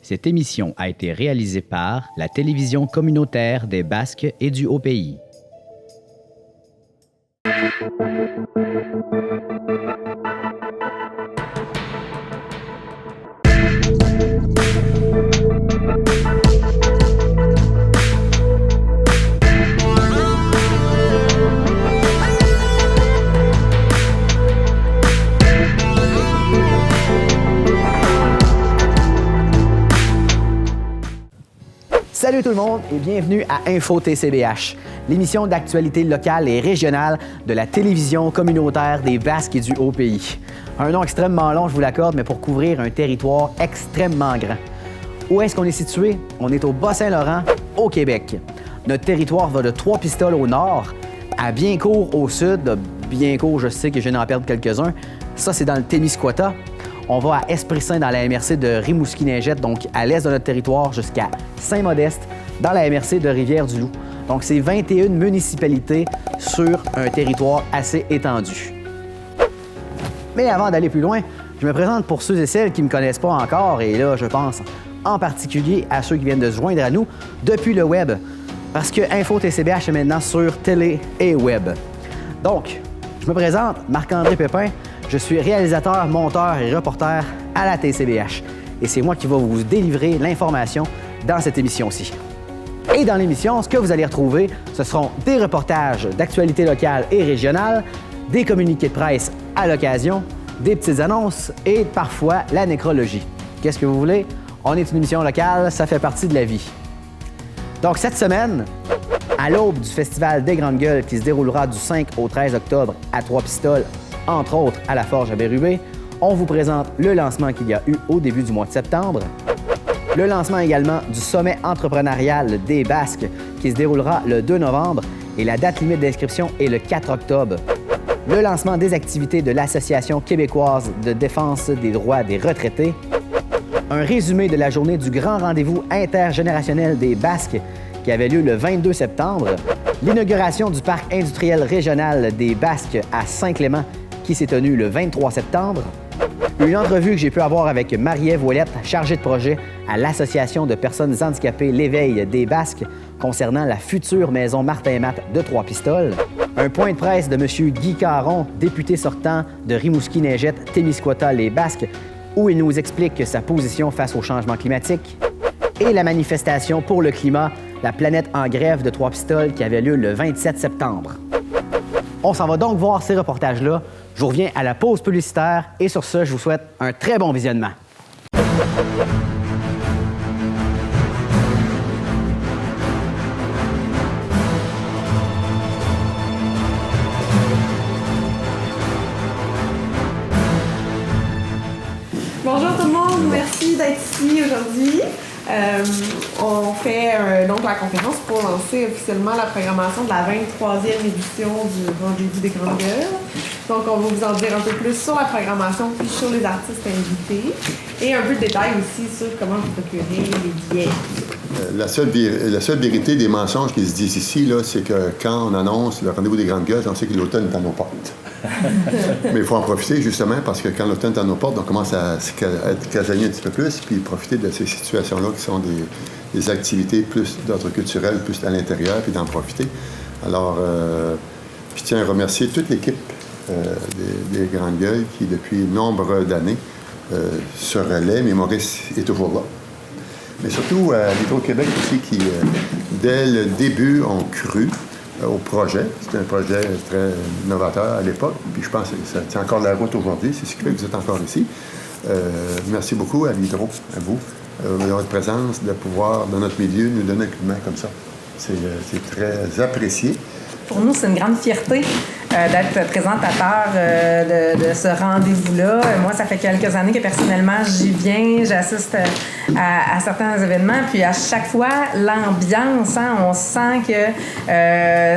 Cette émission a été réalisée par la télévision communautaire des Basques et du Haut-Pays. Salut tout le monde et bienvenue à Info TCBH, l'émission d'actualité locale et régionale de la télévision communautaire des Basques et du Haut-Pays. Un nom extrêmement long, je vous l'accorde, mais pour couvrir un territoire extrêmement grand. Où est-ce qu'on est situé? On est au Bas-Saint-Laurent, au Québec. Notre territoire va de Trois-Pistoles au nord à Biencourt au sud. Biencourt, je sais que je viens d'en perdre quelques-uns. Ça, c'est dans le Témiscouata. On va à Esprit-Saint dans la MRC de Rimouski-Neigette, donc à l'est de notre territoire, jusqu'à Saint-Modeste, dans la MRC de Rivière-du-Loup. Donc, c'est 21 municipalités sur un territoire assez étendu. Mais avant d'aller plus loin, je me présente pour ceux et celles qui ne me connaissent pas encore, et là, je pense en particulier à ceux qui viennent de se joindre à nous depuis le web, parce que Info TCBH est maintenant sur télé et web. Donc, je me présente, Marc-André Pépin. Je suis réalisateur, monteur et reporter à la TCBH. Et c'est moi qui vais vous délivrer l'information dans cette émission-ci. Et dans l'émission, ce que vous allez retrouver, ce seront des reportages d'actualités locales et régionales, des communiqués de presse à l'occasion, des petites annonces et parfois la nécrologie. Qu'est-ce que vous voulez? On est une émission locale, ça fait partie de la vie. Donc cette semaine, à l'aube du Festival des Grandes Gueules qui se déroulera du 5 au 13 octobre à Trois-Pistoles, entre autres à la Forge à Bérubé, on vous présente le lancement qu'il y a eu au début du mois de septembre, le lancement également du sommet entrepreneurial des Basques qui se déroulera le 2 novembre et la date limite d'inscription est le 4 octobre, le lancement des activités de l'Association québécoise de défense des droits des retraités, un résumé de la journée du grand rendez-vous intergénérationnel des Basques qui avait lieu le 22 septembre, l'inauguration du parc industriel régional des Basques à Saint-Clément qui s'est tenue le 23 septembre, une entrevue que j'ai pu avoir avec Marie-Ève Ouellette, chargée de projet à l'Association de personnes handicapées L'Éveil des Basques concernant la future maison Martin Matt de Trois-Pistoles, un point de presse de M. Guy Caron, député sortant de Rimouski-Neigette, Témiscouata, les Basques, où il nous explique sa position face au changement climatique, et la manifestation pour le climat, la planète en grève de Trois-Pistoles qui avait lieu le 27 septembre. On s'en va donc voir ces reportages-là. Je vous reviens à la pause publicitaire et sur ce, je vous souhaite un très bon visionnement. Bonjour tout le monde, merci d'être ici aujourd'hui. On fait donc la conférence pour lancer officiellement la programmation de la 23e édition du Rendez-vous des Grandes Gueules. Donc, on va vous en dire un peu plus sur la programmation, puis sur les artistes invités, et un peu de détails aussi sur comment vous procurer les billets. La seule vérité des mensonges qui se disent ici, là, c'est que quand on annonce le Rendez-vous des Grandes Gueules, on sait que l'automne est à nos portes. Mais il faut en profiter, justement, parce que quand l'automne est à nos portes, on commence à être casanier un petit peu plus, puis profiter de ces situations-là qui sont des activités plus d'ordre culturel, plus à l'intérieur, puis d'en profiter. Alors, je tiens à remercier toute l'équipe des Grandes Gueules qui, depuis nombre d'années, se relaie, mais Maurice est toujours là. Mais surtout à l'Hydro-Québec aussi, qui, dès le début, ont cru au projet. C'était un projet très novateur à l'époque, puis je pense que ça tient encore la route aujourd'hui. C'est ce qui fait que vous êtes encore ici. Merci beaucoup à l'Hydro, à vous, de votre présence, de pouvoir, dans notre milieu, nous donner un coup de main comme ça. C'est très apprécié. Pour nous, c'est une grande fierté d'être présentateur de ce rendez-vous-là. Moi, ça fait quelques années que personnellement, j'y viens, j'assiste à certains événements, puis à chaque fois, l'ambiance, hein, on sent que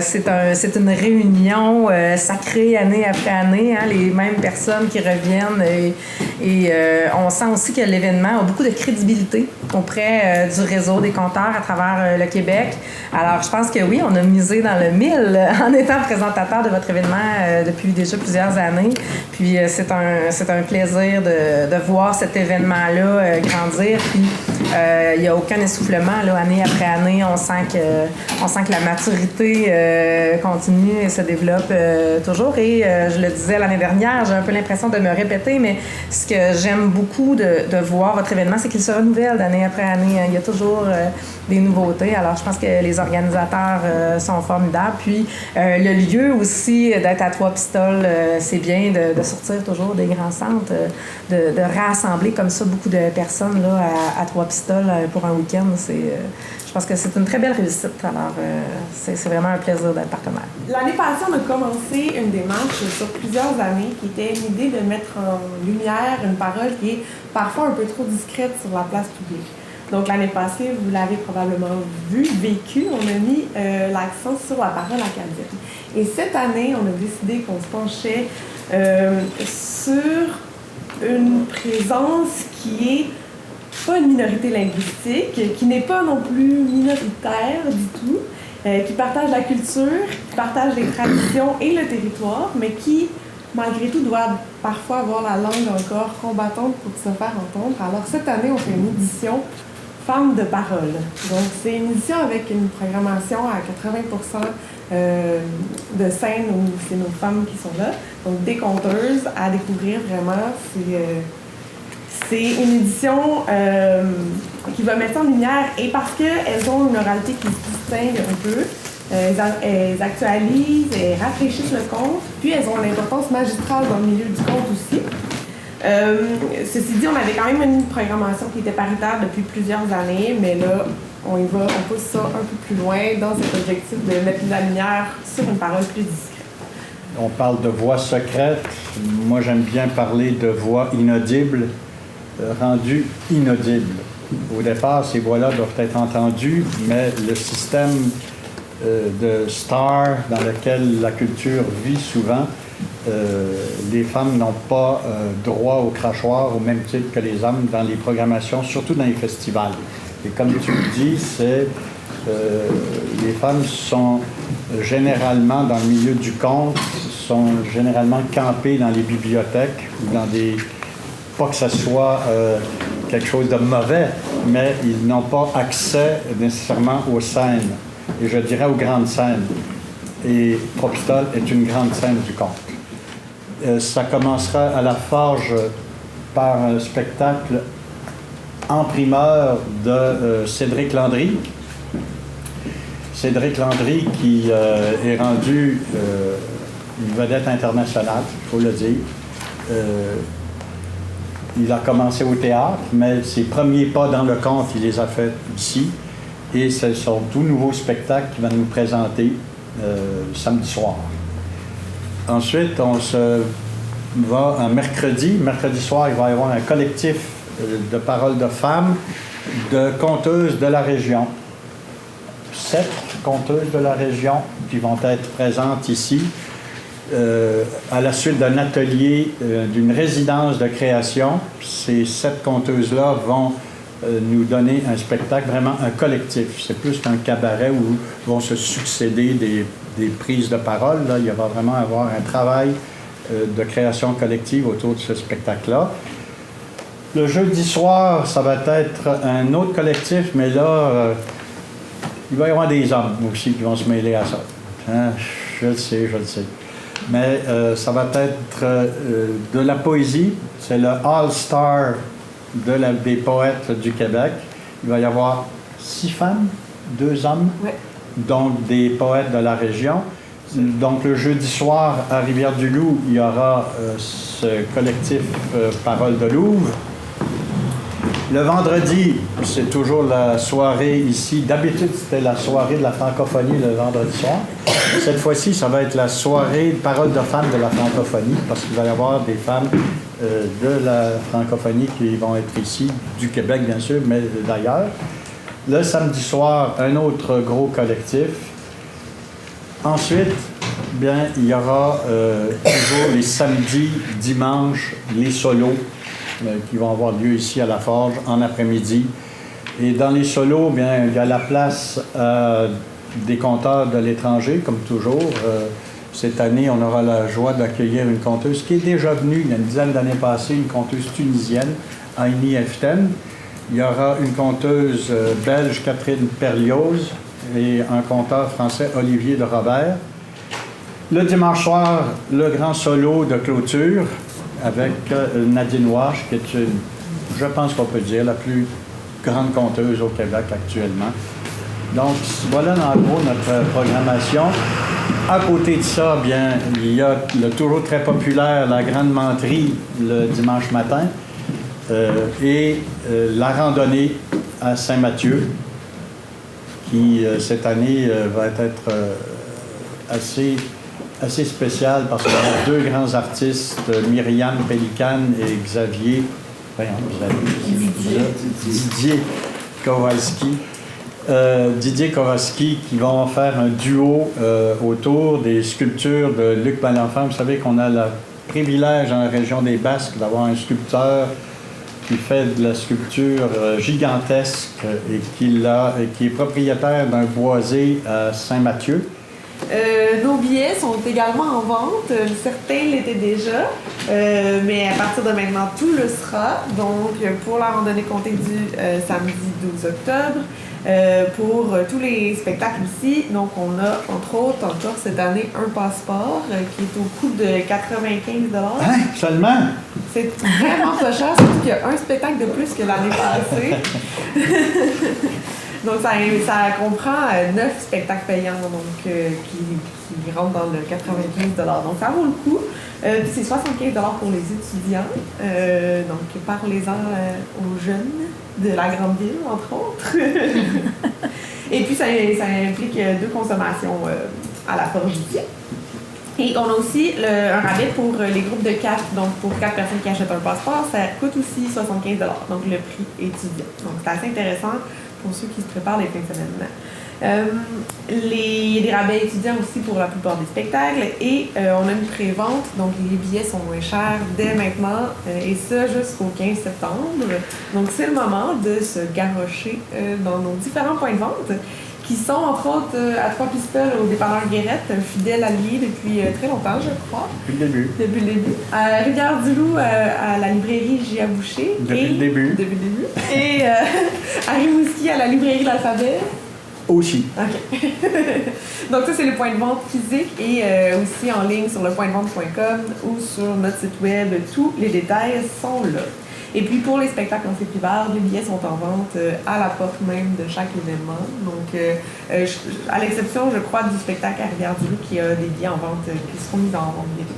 c'est une réunion sacrée année après année, hein, les mêmes personnes qui reviennent, et on sent aussi que l'événement a beaucoup de crédibilité auprès du réseau des compteurs à travers le Québec. Alors, je pense que oui, on a misé dans le mille en étant présentateur de votre événement depuis déjà plusieurs années. Puis c'est un plaisir de voir cet événement-là grandir. Puis Puis il n'y a aucun essoufflement, là, année après année. On sent que la maturité continue et se développe toujours. Et je le disais l'année dernière, j'ai un peu l'impression de me répéter, mais ce que j'aime beaucoup de voir votre événement, c'est qu'il se renouvelle d'année après année. Il y a toujours des nouveautés. Alors, je pense que les organisateurs sont formidables. Puis, le lieu aussi, d'être à Trois-Pistoles, c'est bien de sortir toujours des grands centres, de rassembler comme ça beaucoup de personnes là, à Trois-Pistoles pour un week-end. Je pense que c'est une très belle réussite. Alors, c'est vraiment un plaisir d'être partenaire. L'année passée, on a commencé une démarche sur plusieurs années qui était l'idée de mettre en lumière une parole qui est parfois un peu trop discrète sur la place publique. Donc, l'année passée, vous l'avez probablement vécu, on a mis l'accent sur la parole acadienne. Et cette année, on a décidé qu'on se penchait sur une présence qui est pas une minorité linguistique, qui n'est pas non plus minoritaire du tout, qui partage la culture, qui partage les traditions et le territoire, mais qui, malgré tout, doit parfois avoir la langue encore combattante pour se faire entendre. Alors, cette année, on fait une édition Femmes de parole. Donc, c'est une édition avec une programmation à 80% de scènes où c'est nos femmes qui sont là. Donc, des conteuses à découvrir vraiment. C'est une édition qui va mettre en lumière, et parce qu'elles ont une oralité qui se distingue un peu, elles actualisent, elles rafraîchissent le conte, puis elles ont une importance magistrale dans le milieu du conte aussi. Ceci dit, on avait quand même une programmation qui était paritaire depuis plusieurs années, mais là, on pousse ça un peu plus loin dans cet objectif de mettre la lumière sur une parole plus discrète. On parle de voix secrète. Moi, j'aime bien parler de voix inaudibles, rendues inaudibles. Au départ, ces voix-là doivent être entendues, mais le système de star dans lequel la culture vit souvent, les femmes n'ont pas droit au crachoir au même titre que les hommes dans les programmations, surtout dans les festivals. Et comme tu le dis, les femmes sont généralement dans le milieu du conte, sont généralement campées dans les bibliothèques ou dans des... Pas que ce soit quelque chose de mauvais, mais ils n'ont pas accès nécessairement aux scènes, et je dirais aux grandes scènes. Et Trois-Pistoles est une grande scène du conte. Ça commencera à la Forge par un spectacle en primeur de Cédric Landry. Cédric Landry qui est rendu une vedette internationale, il faut le dire. Il a commencé au théâtre, mais ses premiers pas dans le conte, il les a fait ici. Et c'est son tout nouveau spectacle qu'il va nous présenter samedi soir. Ensuite, on se va un mercredi. Mercredi soir, il va y avoir un collectif de paroles de femmes, de conteuses de la région. 7 conteuses de la région qui vont être présentes ici à la suite d'un atelier, d'une résidence de création. Ces 7 conteuses-là vont nous donner un spectacle, vraiment un collectif. C'est plus qu'un cabaret où vont se succéder des prises de parole. Là, il va vraiment avoir un travail de création collective autour de ce spectacle-là. Le jeudi soir, ça va être un autre collectif, mais là, il va y avoir des hommes aussi qui vont se mêler à ça. Hein? Je le sais. Mais ça va être de la poésie. C'est le All-Star des poètes du Québec. Il va y avoir 6 femmes, 2 hommes, oui. Donc des poètes de la région. Donc le jeudi soir, à Rivière-du-Loup, il y aura ce collectif Paroles de Louvre. Le vendredi, c'est toujours la soirée ici. D'habitude, c'était la soirée de la francophonie le vendredi soir. Cette fois-ci, ça va être la soirée Paroles de femmes de la francophonie, parce qu'il va y avoir des femmes de la francophonie qui vont être ici, du Québec bien sûr, mais d'ailleurs. Le samedi soir, un autre gros collectif. Ensuite, bien, il y aura toujours les samedis, dimanches, les solos qui vont avoir lieu ici à la Forge en après-midi. Et dans les solos, bien, il y a la place des conteurs de l'étranger, comme toujours. Cette année, on aura la joie d'accueillir une conteuse qui est déjà venue il y a une dizaine d'années passées, une conteuse tunisienne, Aini Eften. il y aura une conteuse belge, Catherine Perlioz, et un conteur français, Olivier de Robert. Le dimanche soir, le grand solo de clôture avec Nadine Wash, qui est, je pense qu'on peut dire, la plus grande conteuse au Québec actuellement. Donc, voilà en gros notre programmation. À côté de ça, bien, il y a le toujours très populaire La Grande Menterie le dimanche matin et la randonnée à Saint-Mathieu, qui cette année va être assez spécial parce qu'il y a deux grands artistes, Myriam Pélican et Didier Kowalski, qui vont faire un duo autour des sculptures de Luc Malenfant. Vous savez qu'on a le privilège dans la région des Basques d'avoir un sculpteur qui fait de la sculpture gigantesque et qui est propriétaire d'un boisé à Saint-Mathieu. Nos billets sont également en vente. Certains l'étaient déjà, mais à partir de maintenant, tout le sera. Donc, pour la randonnée comptée du samedi 12 octobre, pour tous les spectacles ici, donc on a, entre autres, encore cette année, un passeport qui est au coût de 95 $. Hein? Seulement? C'est vraiment pas cher, surtout qu'il y a un spectacle de plus que l'année passée. Donc, ça comprend 9 spectacles payants donc, qui rentrent dans le 95 $. Donc, ça vaut le coup. C'est 75 $ pour les étudiants. Donc, parlez-en aux jeunes de la grande ville, entre autres. Et puis, ça implique 2 consommations à la forge ici. Et on a aussi un rabais pour les groupes de 4. Donc, pour 4 personnes qui achètent un passeport, ça coûte aussi 75 $. Donc, le prix étudiant. Donc, c'est assez intéressant pour ceux qui se préparent les fins de semaine. Il y a des rabais étudiants aussi pour la plupart des spectacles et on a une pré-vente, donc les billets sont moins chers dès maintenant et ça jusqu'au 15 septembre. Donc c'est le moment de se garrocher dans nos différents points de vente qui sont entre autres à Trois-Pistoles au dépanneur Guérette, un fidèle allié depuis très longtemps, je crois. Depuis le début. Depuis le début. À Rivière-du-Loup, à la librairie J.A. Boucher. Depuis le début. Et à Rimouski, à la librairie L'Alphabet. Aussi. OK. Donc ça, c'est le point de vente physique et aussi en ligne sur lepointdevente.com ou sur notre site web. Tous les détails sont là. Et puis pour les spectacles en circulaire, les billets sont en vente à la porte même de chaque événement. Donc, à l'exception, je crois, du spectacle à Rivière-du-Loup qui a des billets en vente qui seront mis en vente bientôt.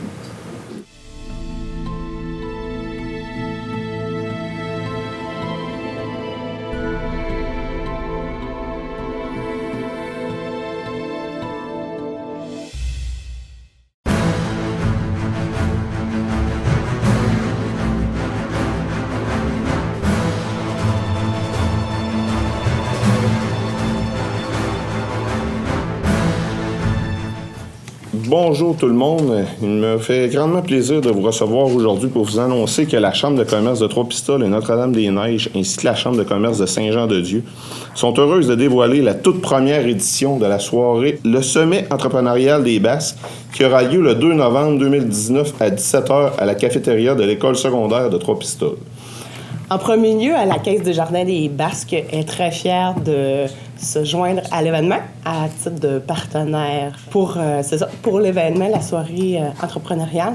Bonjour tout le monde. Il me fait grandement plaisir de vous recevoir aujourd'hui pour vous annoncer que la Chambre de commerce de Trois-Pistoles et Notre-Dame-des-Neiges ainsi que la Chambre de commerce de Saint-Jean-de-Dieu sont heureuses de dévoiler la toute première édition de la soirée Le Sommet entrepreneurial des Basques qui aura lieu le 2 novembre 2019 à 17h à la cafétéria de l'école secondaire de Trois-Pistoles. En premier lieu, la Caisse des Jardins des Basques est très fière de se joindre à l'événement à titre de partenaire pour l'événement, la soirée entrepreneuriale.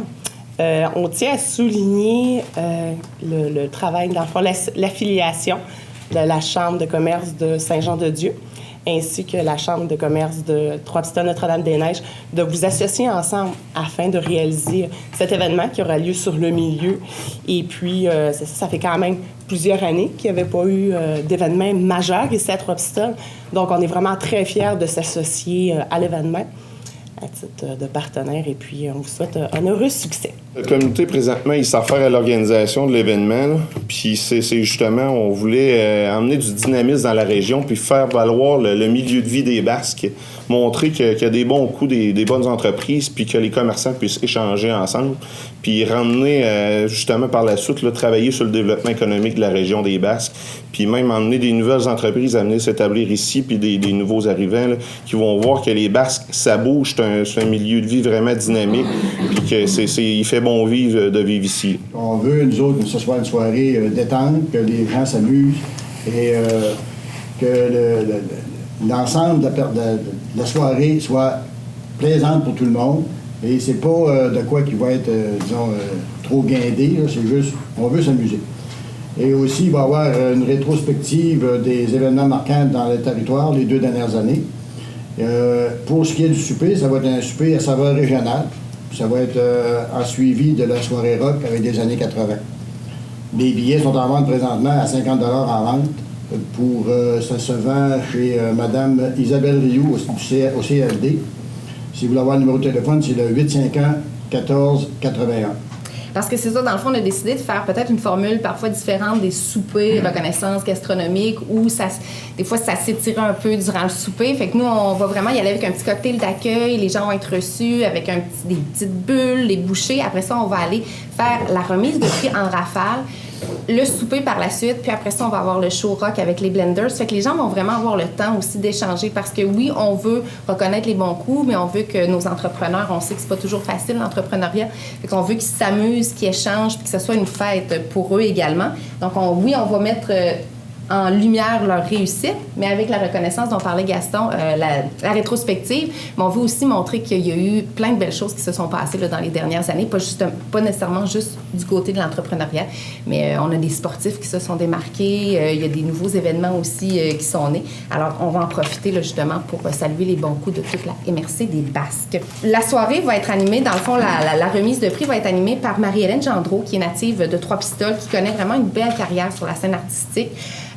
On tient à souligner le travail, dans le fond, l'affiliation de la Chambre de commerce de Saint-Jean-de-Dieu ainsi que la Chambre de commerce de Trois-Pistoles Notre-Dame-des-Neiges, de vous associer ensemble afin de réaliser cet événement qui aura lieu sur le milieu. Et puis, ça fait quand même plusieurs années qu'il n'y avait pas eu d'événement majeur ici à Trois-Pistoles. Donc, on est vraiment très fiers de s'associer à l'événement à titre de partenaire. Et puis, on vous souhaite un heureux succès. Le comité, présentement, il s'affaire à l'organisation de l'événement. Là. Puis c'est justement, on voulait emmener du dynamisme dans la région puis faire valoir le milieu de vie des Basques, montrer qu'il y a des bons coups, des bonnes entreprises, puis que les commerçants puissent échanger ensemble, puis ramener, justement, par la suite, là, travailler sur le développement économique de la région des Basques, puis même emmener des nouvelles entreprises à venir s'établir ici, puis des nouveaux arrivants là, qui vont voir que les Basques, ça bouge, c'est un milieu de vie vraiment dynamique, puis que il fait bon vivre de vivre ici. On veut, nous autres, que ce soit une soirée détente, que les gens s'amusent, et que l'ensemble de la soirée soit plaisante pour tout le monde. Et c'est pas de quoi qui va être, disons, trop guindé, là, c'est juste, on veut s'amuser. Et aussi, il va y avoir une rétrospective des événements marquants dans le territoire les 2 dernières années. Pour ce qui est du souper, ça va être un souper à saveur régionale. Ça va être en suivi de la soirée rock avec des années 80. Les billets sont en vente présentement à 50 $ en vente. Ça se vend chez Mme Isabelle Rioux au CLD. Si vous voulez avoir le numéro de téléphone, c'est le 851-1481. Parce que c'est ça, dans le fond, on a décidé de faire peut-être une formule parfois différente des soupers, reconnaissance gastronomique, où des fois, ça s'étire un peu durant le souper. Fait que nous, on va vraiment y aller avec un petit cocktail d'accueil. Les gens vont être reçus avec des petites bulles, les bouchées. Après ça, on va aller faire la remise de prix en rafale, le souper par la suite, puis après ça, on va avoir le show rock avec les blenders. Fait que les gens vont vraiment avoir le temps aussi d'échanger parce que oui, on veut reconnaître les bons coups, mais on veut que nos entrepreneurs, on sait que c'est pas toujours facile l'entrepreneuriat, fait qu'on veut qu'ils s'amusent, qu'ils échangent, puis que ce soit une fête pour eux également. Donc on va mettre en lumière leur réussite, mais avec la reconnaissance dont parlait Gaston, la rétrospective, mais on veut aussi montrer qu'il y a eu plein de belles choses qui se sont passées là, dans les dernières années, pas nécessairement juste du côté de l'entrepreneuriat, mais on a des sportifs qui se sont démarqués, il y a des nouveaux événements aussi qui sont nés. Alors, on va en profiter là, justement pour saluer les bons coups de toute la MRC des Basques. La soirée va être animée, dans le fond, la remise de prix va être animée par Marie-Hélène Gendreau, qui est native de Trois-Pistoles, qui connaît vraiment une belle carrière sur la scène artistique.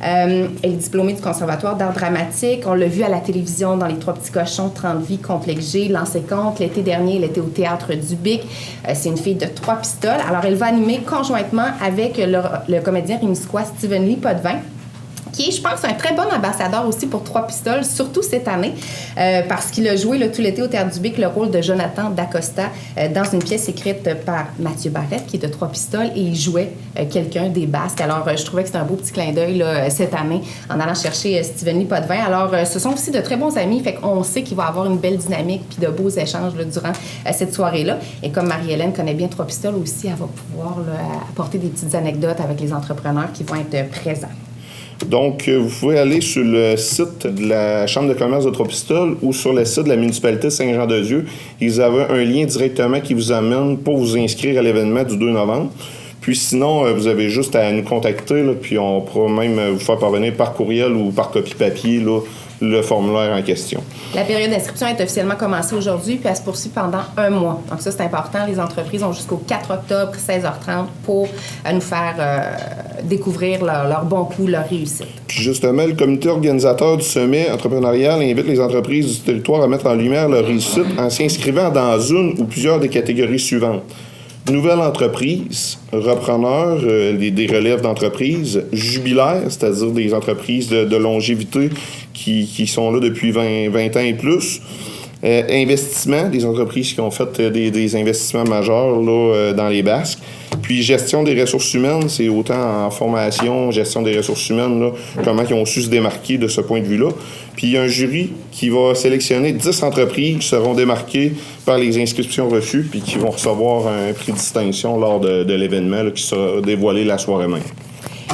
Elle est diplômée du Conservatoire d'art dramatique. On l'a vu à la télévision dans Les Trois Petits Cochons, 30 vies, Complexe G, Lancé compte. L'été dernier, elle était au Théâtre du Bic. C'est une fille de Trois-Pistoles. Alors, elle va animer conjointement avec le comédien rimouskois Steven Lee Potvin, qui est, je pense, un très bon ambassadeur aussi pour Trois-Pistoles, surtout cette année, parce qu'il a joué tout l'été au Théâtre du Bic le rôle de Jonathan Dacosta dans une pièce écrite par Mathieu Barrette, qui est de Trois-Pistoles, et il jouait quelqu'un des Basques. Alors, je trouvais que c'était un beau petit clin d'œil cette année en allant chercher Steven Lee Potvin. Alors, ce sont aussi de très bons amis, fait qu'on sait qu'il va y avoir une belle dynamique puis de beaux échanges durant cette soirée-là. Et comme Marie-Hélène connaît bien Trois-Pistoles aussi, elle va pouvoir apporter des petites anecdotes avec les entrepreneurs qui vont être présents. Donc, vous pouvez aller sur le site de la Chambre de commerce de Trois-Pistoles ou sur le site de la municipalité de Saint-Jean-de-Dieu. Ils avaient un lien directement qui vous amène pour vous inscrire à l'événement du 2 novembre. Puis sinon, vous avez juste à nous contacter, là, puis on pourra même vous faire parvenir par courriel ou par copie papier là, le formulaire en question. La période d'inscription est officiellement commencée aujourd'hui, puis elle se poursuit pendant 1 mois. Donc ça, c'est important. Les entreprises ont jusqu'au 4 octobre, 16h30, pour nous faire découvrir leur bon coup, leur réussite. Puis justement, le comité organisateur du sommet entrepreneurial invite les entreprises du territoire à mettre en lumière leur réussite en s'inscrivant dans une ou plusieurs des catégories suivantes. Nouvelle entreprise, repreneur, des relèves d'entreprises, jubilaires, c'est-à-dire des entreprises de longévité qui sont là depuis 20 ans et plus, investissement, des entreprises qui ont fait des investissements majeurs là, dans les Basques, puis gestion des ressources humaines, c'est autant en formation, gestion des ressources humaines, là, comment ils ont su se démarquer de ce point de vue-là. Puis il y a un jury qui va sélectionner 10 entreprises qui seront démarquées par les inscriptions reçues puis qui vont recevoir un prix de distinction lors de l'événement là, qui sera dévoilé la soirée même.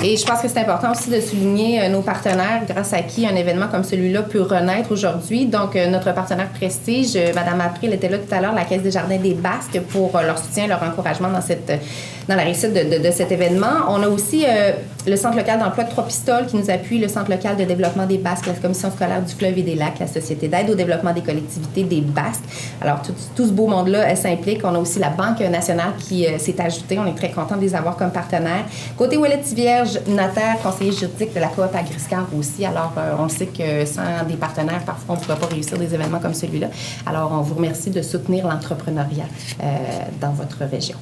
Et je pense que c'est important aussi de souligner nos partenaires, grâce à qui un événement comme celui-là peut renaître aujourd'hui. Donc, notre partenaire Prestige, Mme April était là tout à l'heure, la Caisse des Jardins des Basques, pour leur soutien, leur encouragement dans la réussite de cet événement. On a aussi le Centre local d'emploi de Trois-Pistoles qui nous appuie, le Centre local de développement des Basques, la Commission scolaire du Fleuve et des Lacs, la Société d'aide au développement des collectivités des Basques. Alors, tout ce beau monde-là s'implique. On a aussi la Banque nationale qui s'est ajoutée. On est très contents de les avoir comme partenaires. Côté Ouellet-Tivierge, notaire, conseiller juridique de la coop Agriscar aussi. Alors, on sait que sans des partenaires, parfois, on ne pourrait pas réussir des événements comme celui-là. Alors, on vous remercie de soutenir l'entrepreneuriat dans votre région.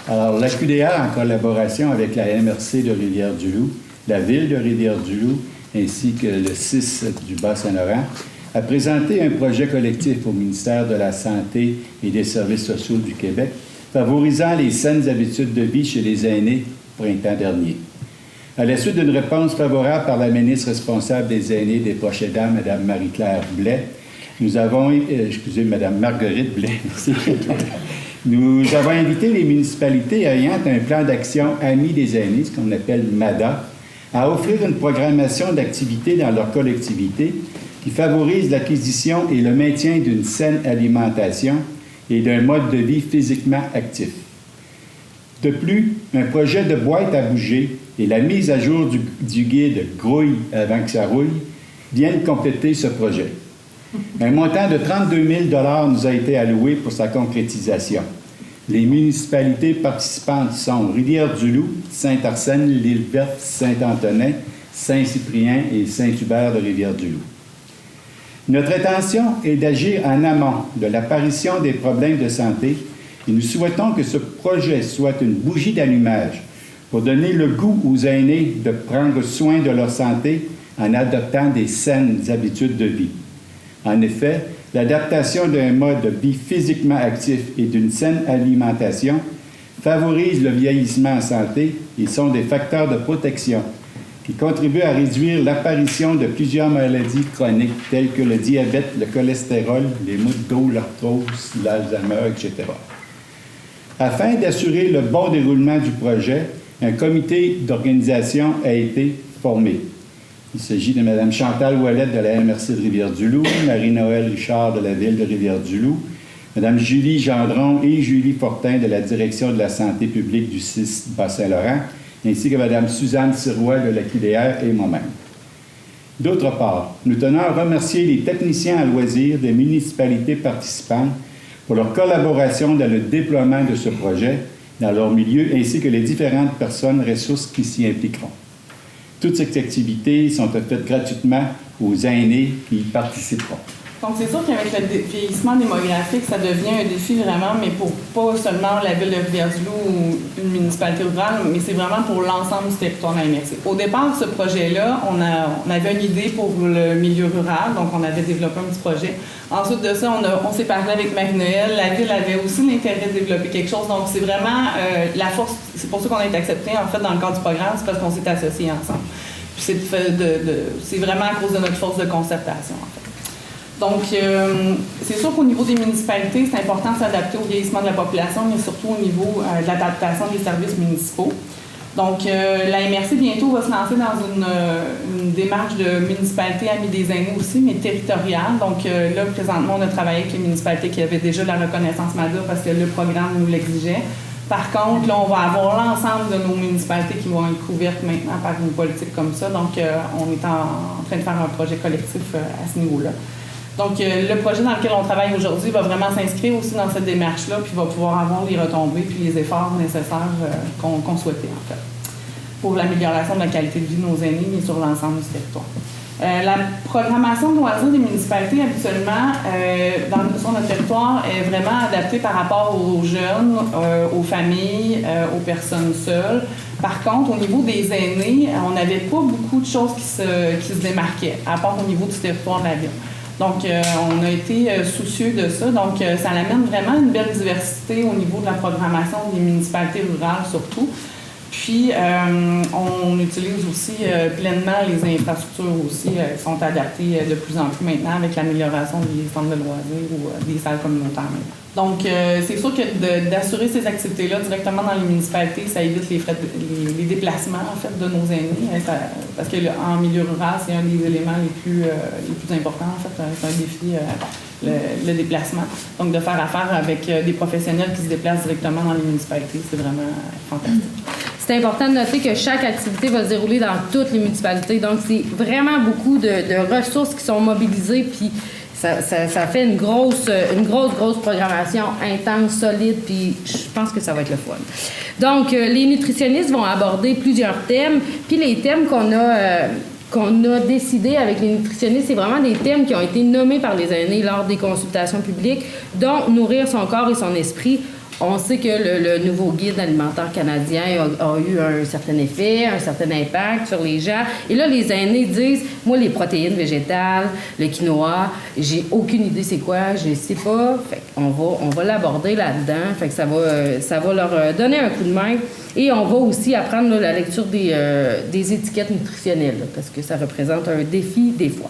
Alors, la QDA, en collaboration avec la MRC de Rivière-du-Loup, la Ville de Rivière-du-Loup, ainsi que le CIS du Bas-Saint-Laurent, a présenté un projet collectif au ministère de la Santé et des Services sociaux du Québec, favorisant les saines habitudes de vie chez les aînés printemps dernier. À la suite d'une réponse favorable par la ministre responsable des aînés des proches aidants, Mme Marie-Claire Blais, nous avons, Mme Marguerite Blais, merci. Nous avons invité les municipalités ayant un plan d'action Amis des aînés, ce qu'on appelle MADA, à offrir une programmation d'activités dans leur collectivité qui favorise l'acquisition et le maintien d'une saine alimentation et d'un mode de vie physiquement actif. De plus, un projet de boîte à bouger et la mise à jour du guide « Grouille avant que ça rouille » viennent compléter ce projet. Un montant de 32 000 nous a été alloué pour sa concrétisation. Les municipalités participantes sont Rivière-du-Loup, Saint-Arsène, l'Île-Verte, Saint-Antonin, Saint-Cyprien et Saint-Hubert de Rivière-du-Loup. Notre intention est d'agir en amont de l'apparition des problèmes de santé et nous souhaitons que ce projet soit une bougie d'allumage pour donner le goût aux aînés de prendre soin de leur santé en adoptant des saines habitudes de vie. En effet, l'adaptation d'un mode de vie physiquement actif et d'une saine alimentation favorise le vieillissement en santé et sont des facteurs de protection qui contribuent à réduire l'apparition de plusieurs maladies chroniques telles que le diabète, le cholestérol, les maux de dos, l'arthrose, l'Alzheimer, etc. Afin d'assurer le bon déroulement du projet, un comité d'organisation a été formé. Il s'agit de Mme Chantal Ouellette de la MRC de Rivière-du-Loup, Marie-Noël Richard de la Ville de Rivière-du-Loup, Mme Julie Gendron et Julie Fortin de la Direction de la santé publique du CIS Bas-Saint-Laurent, ainsi que Mme Suzanne Sirois de l'Aquilea et moi-même. D'autre part, nous tenons à remercier les techniciens à loisirs des municipalités participantes pour leur collaboration dans le déploiement de ce projet dans leur milieu, ainsi que les différentes personnes ressources qui s'y impliqueront. Toutes ces activités sont faites gratuitement aux aînés qui y participeront. Donc, c'est sûr qu'avec le vieillissement démographique, ça devient un défi vraiment, mais pour pas seulement la ville de Rivière-du-Loup ou une municipalité rurale, mais c'est vraiment pour l'ensemble du territoire de la MRC. Au départ, ce projet-là, on avait une idée pour le milieu rural, donc on avait développé un petit projet. Ensuite de ça, on s'est parlé avec Marie-Noël. La ville avait aussi l'intérêt de développer quelque chose. Donc, c'est vraiment la force. C'est pour ça qu'on a été accepté, en fait, dans le cadre du programme, c'est parce qu'on s'est associés ensemble. Puis c'est vraiment à cause de notre force de concertation, en fait. Donc, c'est sûr qu'au niveau des municipalités, c'est important de s'adapter au vieillissement de la population, mais surtout au niveau de l'adaptation des services municipaux. Donc, la MRC, bientôt, va se lancer dans une démarche de municipalité Amis des aînés aussi, mais territoriale. Donc, là, présentement, on a travaillé avec les municipalités qui avaient déjà la reconnaissance MADA parce que le programme nous l'exigeait. Par contre, là, on va avoir l'ensemble de nos municipalités qui vont être couvertes maintenant par une politique comme ça. Donc, on est en train de faire un projet collectif à ce niveau-là. Donc, le projet dans lequel on travaille aujourd'hui va vraiment s'inscrire aussi dans cette démarche-là, puis va pouvoir avoir les retombées puis les efforts nécessaires qu'on souhaitait, en fait, pour l'amélioration de la qualité de vie de nos aînés, mais sur l'ensemble du territoire. La programmation de loisirs des municipalités, habituellement, sur notre territoire, est vraiment adaptée par rapport aux jeunes, aux familles, aux personnes seules. Par contre, au niveau des aînés, on n'avait pas beaucoup de choses qui se démarquaient, à part au niveau du territoire de la ville. Donc, on a été soucieux de ça. Donc, ça amène vraiment une belle diversité au niveau de la programmation des municipalités rurales, surtout. Puis, on utilise aussi pleinement les infrastructures aussi qui sont adaptées de plus en plus maintenant avec l'amélioration des centres de loisirs ou des salles communautaires. Donc, c'est sûr que d'assurer ces activités-là directement dans les municipalités, ça évite les déplacements, en fait, de nos aînés. Parce qu'en milieu rural, c'est un des éléments les plus importants, en fait. C'est un défi, le déplacement. Donc, de faire affaire avec des professionnels qui se déplacent directement dans les municipalités, c'est vraiment fantastique. C'est important de noter que chaque activité va se dérouler dans toutes les municipalités. Donc, c'est vraiment beaucoup de ressources qui sont mobilisées, puis ça fait une grosse programmation intense, solide, puis je pense que ça va être le fun. Donc, les nutritionnistes vont aborder plusieurs thèmes, puis les thèmes qu'on a décidé avec les nutritionnistes, c'est vraiment des thèmes qui ont été nommés par les aînés lors des consultations publiques, dont nourrir son corps et son esprit. On sait que le nouveau guide alimentaire canadien a eu un certain effet, un certain impact sur les gens. Et là, les aînés disent, moi, les protéines végétales, le quinoa, j'ai aucune idée c'est quoi, je ne sais pas. Fait qu'on va l'aborder là-dedans. Fait que ça va leur donner un coup de main. Et on va aussi apprendre là, la lecture des étiquettes nutritionnelles, là, parce que ça représente un défi des fois.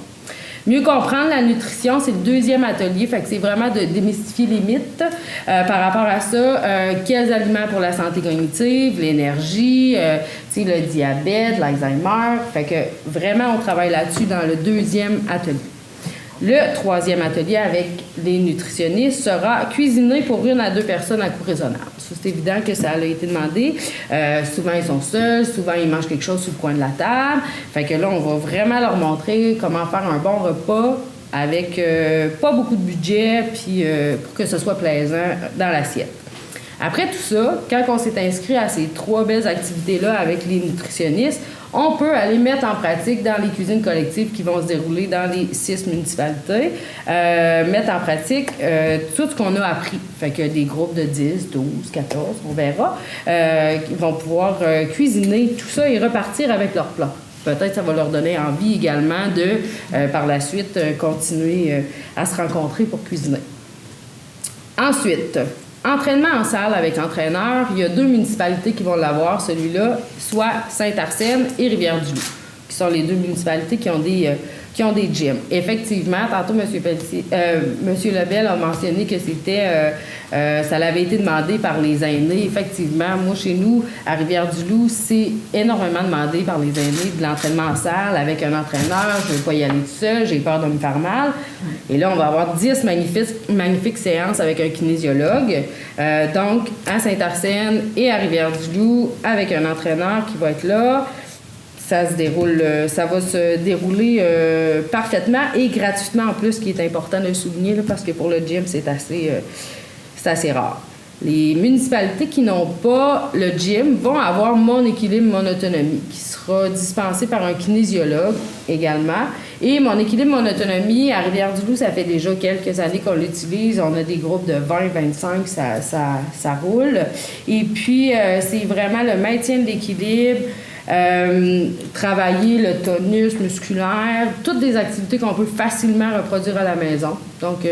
Mieux comprendre la nutrition, c'est le deuxième atelier. Fait que c'est vraiment de démystifier les mythes par rapport à ça. Quels aliments pour la santé cognitive, l'énergie, le diabète, l'Alzheimer. Fait que vraiment, on travaille là-dessus dans le deuxième atelier. Le troisième atelier avec les nutritionnistes sera cuisiner pour 1 à 2 personnes à coût raisonnable. C'est évident que ça a été demandé. Souvent, ils sont seuls. Souvent, ils mangent quelque chose sur le coin de la table. Fait que là, on va vraiment leur montrer comment faire un bon repas avec pas beaucoup de budget puis pour que ce soit plaisant dans l'assiette. Après tout ça, quand on s'est inscrit à ces 3 belles activités-là avec les nutritionnistes, on peut aller mettre en pratique dans les cuisines collectives qui vont se dérouler dans les 6 municipalités, mettre en pratique tout ce qu'on a appris. Fait que des groupes de 10, 12, 14, on verra, qui vont pouvoir cuisiner tout ça et repartir avec leur plat. Peut-être ça va leur donner envie également de, par la suite, continuer à se rencontrer pour cuisiner. Ensuite, entraînement en salle avec entraîneur, il y a 2 municipalités qui vont l'avoir, celui-là, soit Saint-Arsène et Rivière-du-Loup, qui sont les 2 municipalités qui ont des gyms. Effectivement, tantôt, M. Lebel a mentionné que ça l'avait été demandé par les aînés. Effectivement, moi, chez nous, à Rivière-du-Loup, c'est énormément demandé par les aînés de l'entraînement en salle avec un entraîneur. Je ne veux pas y aller tout seul, j'ai peur de me faire mal. Et là, on va avoir 10 magnifiques séances avec un kinésiologue. Donc, à Saint-Arsène et à Rivière-du-Loup, avec un entraîneur qui va être là. Ça va se dérouler parfaitement et gratuitement en plus, ce qui est important de le souligner, là, parce que pour le gym, c'est assez rare. Les municipalités qui n'ont pas le gym vont avoir Mon équilibre, mon autonomie, qui sera dispensé par un kinésiologue également. Et Mon équilibre, mon autonomie, à Rivière-du-Loup, ça fait déjà quelques années qu'on l'utilise. On a des groupes de 20, 25, ça roule. Et puis, c'est vraiment le maintien de l'équilibre, travailler le tonus musculaire, toutes des activités qu'on peut facilement reproduire à la maison. Donc,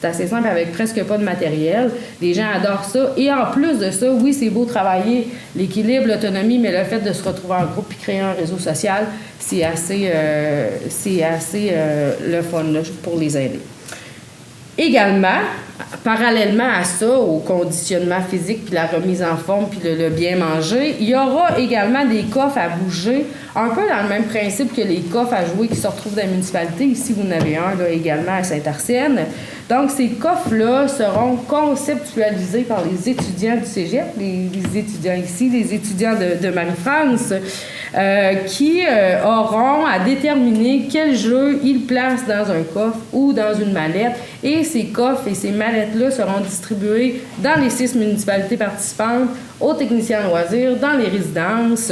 c'est assez simple avec presque pas de matériel. Les gens adorent ça. Et en plus de ça, oui, c'est beau travailler l'équilibre, l'autonomie, mais le fait de se retrouver en groupe et créer un réseau social, c'est assez le fun là, pour les aider. Également, parallèlement à ça, au conditionnement physique, puis la remise en forme, puis le bien manger, il y aura également des coffres à bouger, un peu dans le même principe que les coffres à jouer qui se retrouvent dans la municipalité. Ici, vous en avez un là, également à Saint-Arsène. Donc, ces coffres-là seront conceptualisés par les étudiants du cégep, les étudiants ici, les étudiants de Marie-France, qui auront à déterminer quel jeu ils placent dans un coffre ou dans une mallette. Et ces coffres et ces mallettes-là seront distribués dans les 6 municipalités participantes, aux techniciens loisirs, dans les résidences.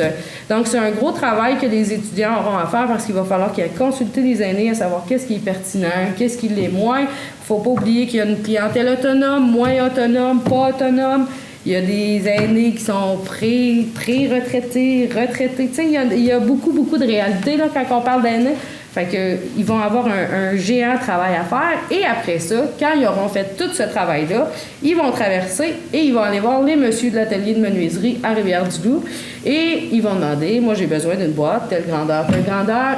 Donc, c'est un gros travail que les étudiants auront à faire parce qu'il va falloir qu'ils aient consulté les aînés à savoir qu'est-ce qui est pertinent, qu'est-ce qui l'est moins. Il ne faut pas oublier qu'il y a une clientèle autonome, moins autonome, pas autonome. Il y a des aînés qui sont pré-retraités, retraités. Tu sais, il y a beaucoup de réalités là, quand on parle d'aînés. Fait que, ils vont avoir un géant travail à faire. Et après ça, quand ils auront fait tout ce travail-là, ils vont traverser et ils vont aller voir les messieurs de l'atelier de menuiserie à Rivière-du-Loup. Et ils vont demander, moi j'ai besoin d'une boîte, telle grandeur.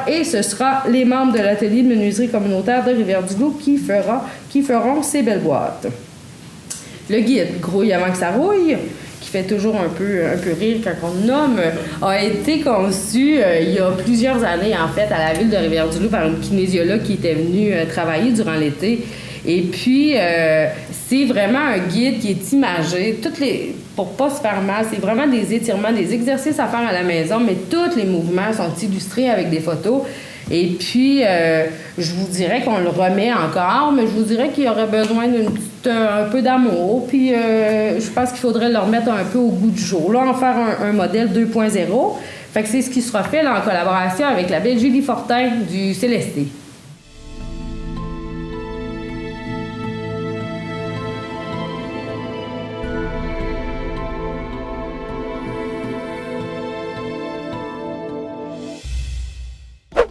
Et ce sera les membres de l'atelier de menuiserie communautaire de Rivière-du-Loup qui feront ces belles boîtes. Le guide Grouille avant que ça rouille, qui fait toujours un peu rire quand on le nomme, a été conçu il y a plusieurs années, en fait, à la ville de Rivière-du-Loup par une kinésiologue qui était venue travailler durant l'été. Et puis, c'est vraiment un guide qui est imagé, pour pas se faire mal, c'est vraiment des étirements, des exercices à faire à la maison, mais tous les mouvements sont illustrés avec des photos. Et puis, je vous dirais qu'on le remet encore, mais je vous dirais qu'il y aurait besoin un peu d'amour. Puis, je pense qu'il faudrait le remettre un peu au goût du jour. Là, en faire un modèle 2.0. Fait que c'est ce qui sera fait là, en collaboration avec la belle Julie Fortin du Célesté.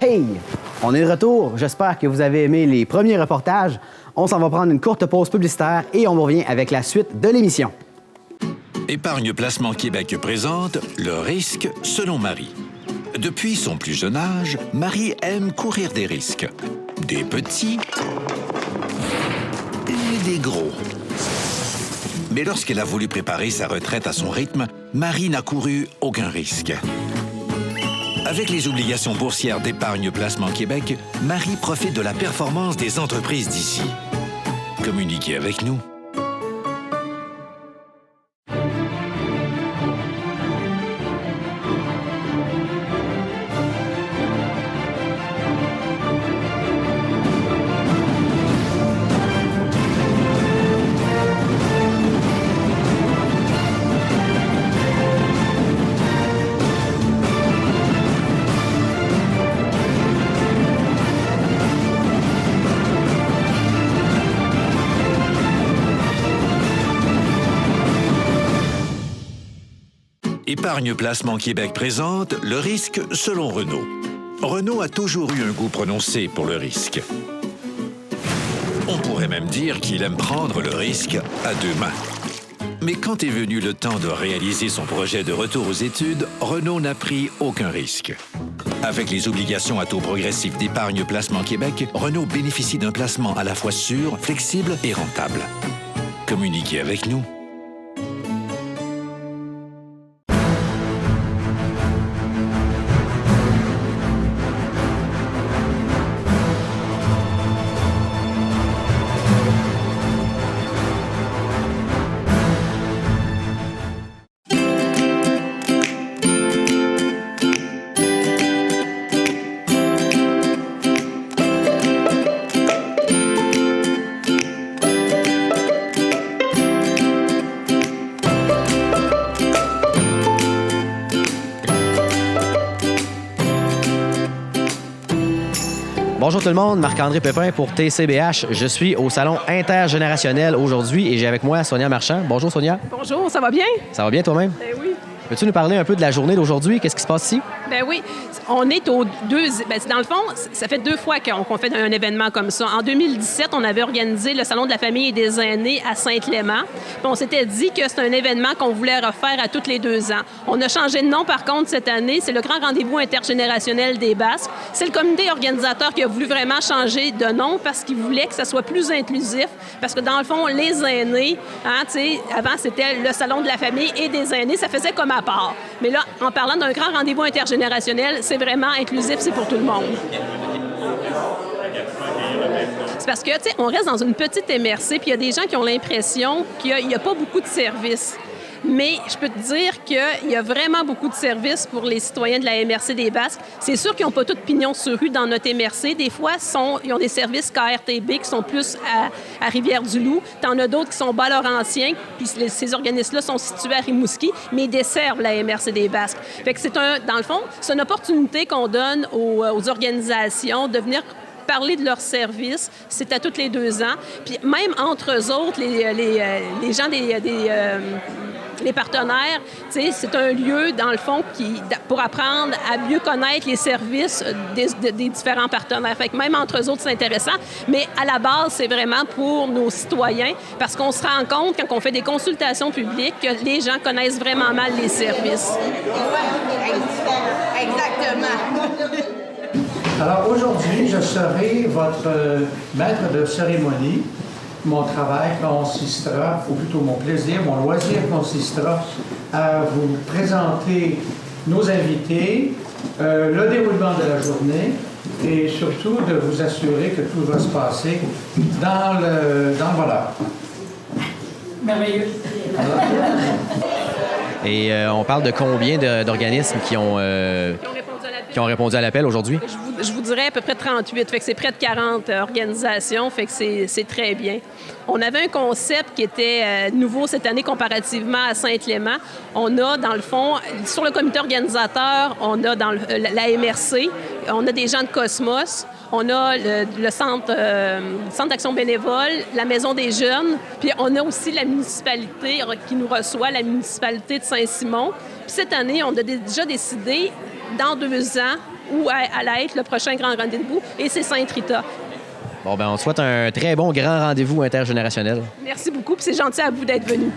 Hey! On est de retour. J'espère que vous avez aimé les premiers reportages. On s'en va prendre une courte pause publicitaire et on revient avec la suite de l'émission. Épargne Placement Québec présente Le risque selon Marie. Depuis son plus jeune âge, Marie aime courir des risques. Des petits et des gros. Mais lorsqu'elle a voulu préparer sa retraite à son rythme, Marie n'a couru aucun risque. Avec les obligations boursières d'Épargne Placement Québec, Marie profite de la performance des entreprises d'ici. Communiquez avec nous. Épargne Placement Québec présente Le risque selon Renaud. Renaud a toujours eu un goût prononcé pour le risque. On pourrait même dire qu'il aime prendre le risque à deux mains. Mais quand est venu le temps de réaliser son projet de retour aux études, Renaud n'a pris aucun risque. Avec les obligations à taux progressif d'Épargne Placement Québec, Renaud bénéficie d'un placement à la fois sûr, flexible et rentable. Communiquez avec nous. Bonjour tout le monde, Marc-André Pépin pour TCBH. Je suis au salon intergénérationnel aujourd'hui et j'ai avec moi Sonia Marchand. Bonjour Sonia. Bonjour, ça va bien? Ça va bien toi-même? Ben oui. Peux-tu nous parler un peu de la journée d'aujourd'hui? Qu'est-ce qui se passe ici? Ben oui, on est aux deux... Ben, dans le fond, ça fait 2 fois qu'on fait un événement comme ça. En 2017, on avait organisé le Salon de la famille et des aînés à Saint-Clément. Puis on s'était dit que c'est un événement qu'on voulait refaire à tous les 2 ans. On a changé de nom, par contre, cette année. C'est le Grand Rendez-vous intergénérationnel des Basques. C'est le comité organisateur qui a voulu vraiment changer de nom parce qu'il voulait que ça soit plus inclusif. Parce que, dans le fond, les aînés, hein, tu sais, avant, c'était le Salon de la famille et des aînés. Ça faisait comme à part. Mais là, en parlant d'un grand rendez-vous intergénérationnel, c'est vraiment inclusif, c'est pour tout le monde. C'est parce que, tu sais, on reste dans une petite MRC, puis il y a des gens qui ont l'impression qu'il n'y a pas beaucoup de services. Mais je peux te dire qu'il y a vraiment beaucoup de services pour les citoyens de la MRC des Basques. C'est sûr qu'ils n'ont pas tout pignon sur rue dans notre MRC. Des fois, ils ont des services KRTB qui sont plus à Rivière-du-Loup. T'en as d'autres qui sont Bas-Laurentien, puis ces organismes-là sont situés à Rimouski, mais ils desservent la MRC des Basques. Fait que dans le fond, c'est une opportunité qu'on donne aux organisations de venir parler de leurs services. C'est à tous les 2 ans. Puis même entre eux autres, les gens les partenaires, tu sais, c'est un lieu, dans le fond, pour apprendre à mieux connaître les services des différents partenaires. Fait que même entre eux autres, c'est intéressant. Mais à la base, c'est vraiment pour nos citoyens, parce qu'on se rend compte, quand on fait des consultations publiques, que les gens connaissent vraiment mal les services. Exactement. Alors aujourd'hui, je serai votre maître de cérémonie. Mon travail consistera, ou plutôt mon plaisir, mon loisir consistera à vous présenter nos invités, le déroulement de la journée et surtout de vous assurer que tout va se passer dans le bonheur. Merveilleux. Et on parle de combien d'organismes qui ont répondu à l'appel aujourd'hui? Je vous dirais à peu près 38. Fait que c'est près de 40 organisations. Fait que c'est très bien. On avait un concept qui était nouveau cette année comparativement à Saint-Clément. On a, dans le fond, sur le comité organisateur, on a dans la MRC, on a des gens de Cosmos, on a le centre d'action bénévole, la Maison des jeunes, puis on a aussi la municipalité qui nous reçoit, la municipalité de Saint-Simon. Puis cette année, on a déjà décidé, dans 2 ans, où allait être le prochain grand rendez-vous, et c'est Sainte-Rita. Bon, ben on te souhaite un très bon grand rendez-vous intergénérationnel. Merci beaucoup, puis c'est gentil à vous d'être venu.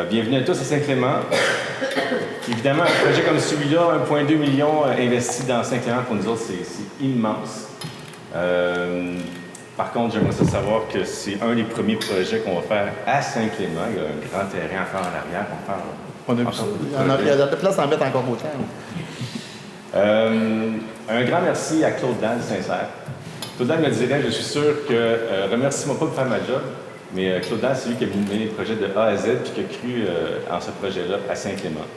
Bienvenue à tous à Saint-Clément. Évidemment, un projet comme celui-là, 1,2 million investi dans Saint-Clément, pour nous autres, c'est immense. Par contre, j'aimerais savoir que c'est un des premiers projets qu'on va faire à Saint-Clément. Il y a un grand terrain à faire en arrière. Il y a de la place à en mettre encore autant. Un grand merci à Claude Dan, sincère. Claude Dan me dirait, je suis sûr que, remercie-moi pas pour faire ma job, mais Claude Dan, c'est lui qui a mené le projet de A à Z et qui a cru en ce projet-là à Saint-Clément.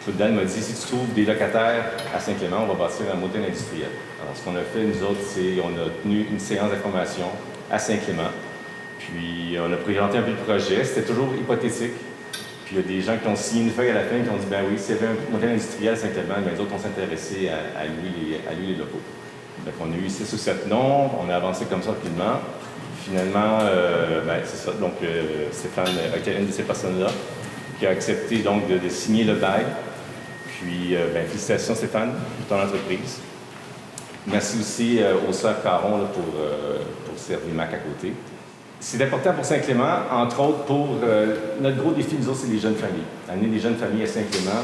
Claude Dan m'a dit, si tu trouves des locataires à Saint-Clément, on va bâtir un motel industriel. Alors, ce qu'on a fait, nous autres, c'est on a tenu une séance d'information à Saint-Clément. Puis, on a présenté un peu le projet. C'était toujours hypothétique. Puis, il y a des gens qui ont signé une feuille à la fin qui ont dit, ben oui, s'il y avait un motel industriel à Saint-Clément, ben, les autres, on s'intéressait à lui les locaux. Donc, on a eu 6 ou 7 noms. On a avancé comme ça rapidement. Finalement, c'est ça. Donc, Stéphane a été une de ces personnes-là qui a accepté donc de signer le bail. Puis, félicitations Stéphane pour ton entreprise. Merci aussi aux sœurs Caron là, pour Servimac à côté. C'est important pour Saint-Clément, entre autres pour notre gros défi, nous autres, c'est les jeunes familles. Amener les jeunes familles à Saint-Clément.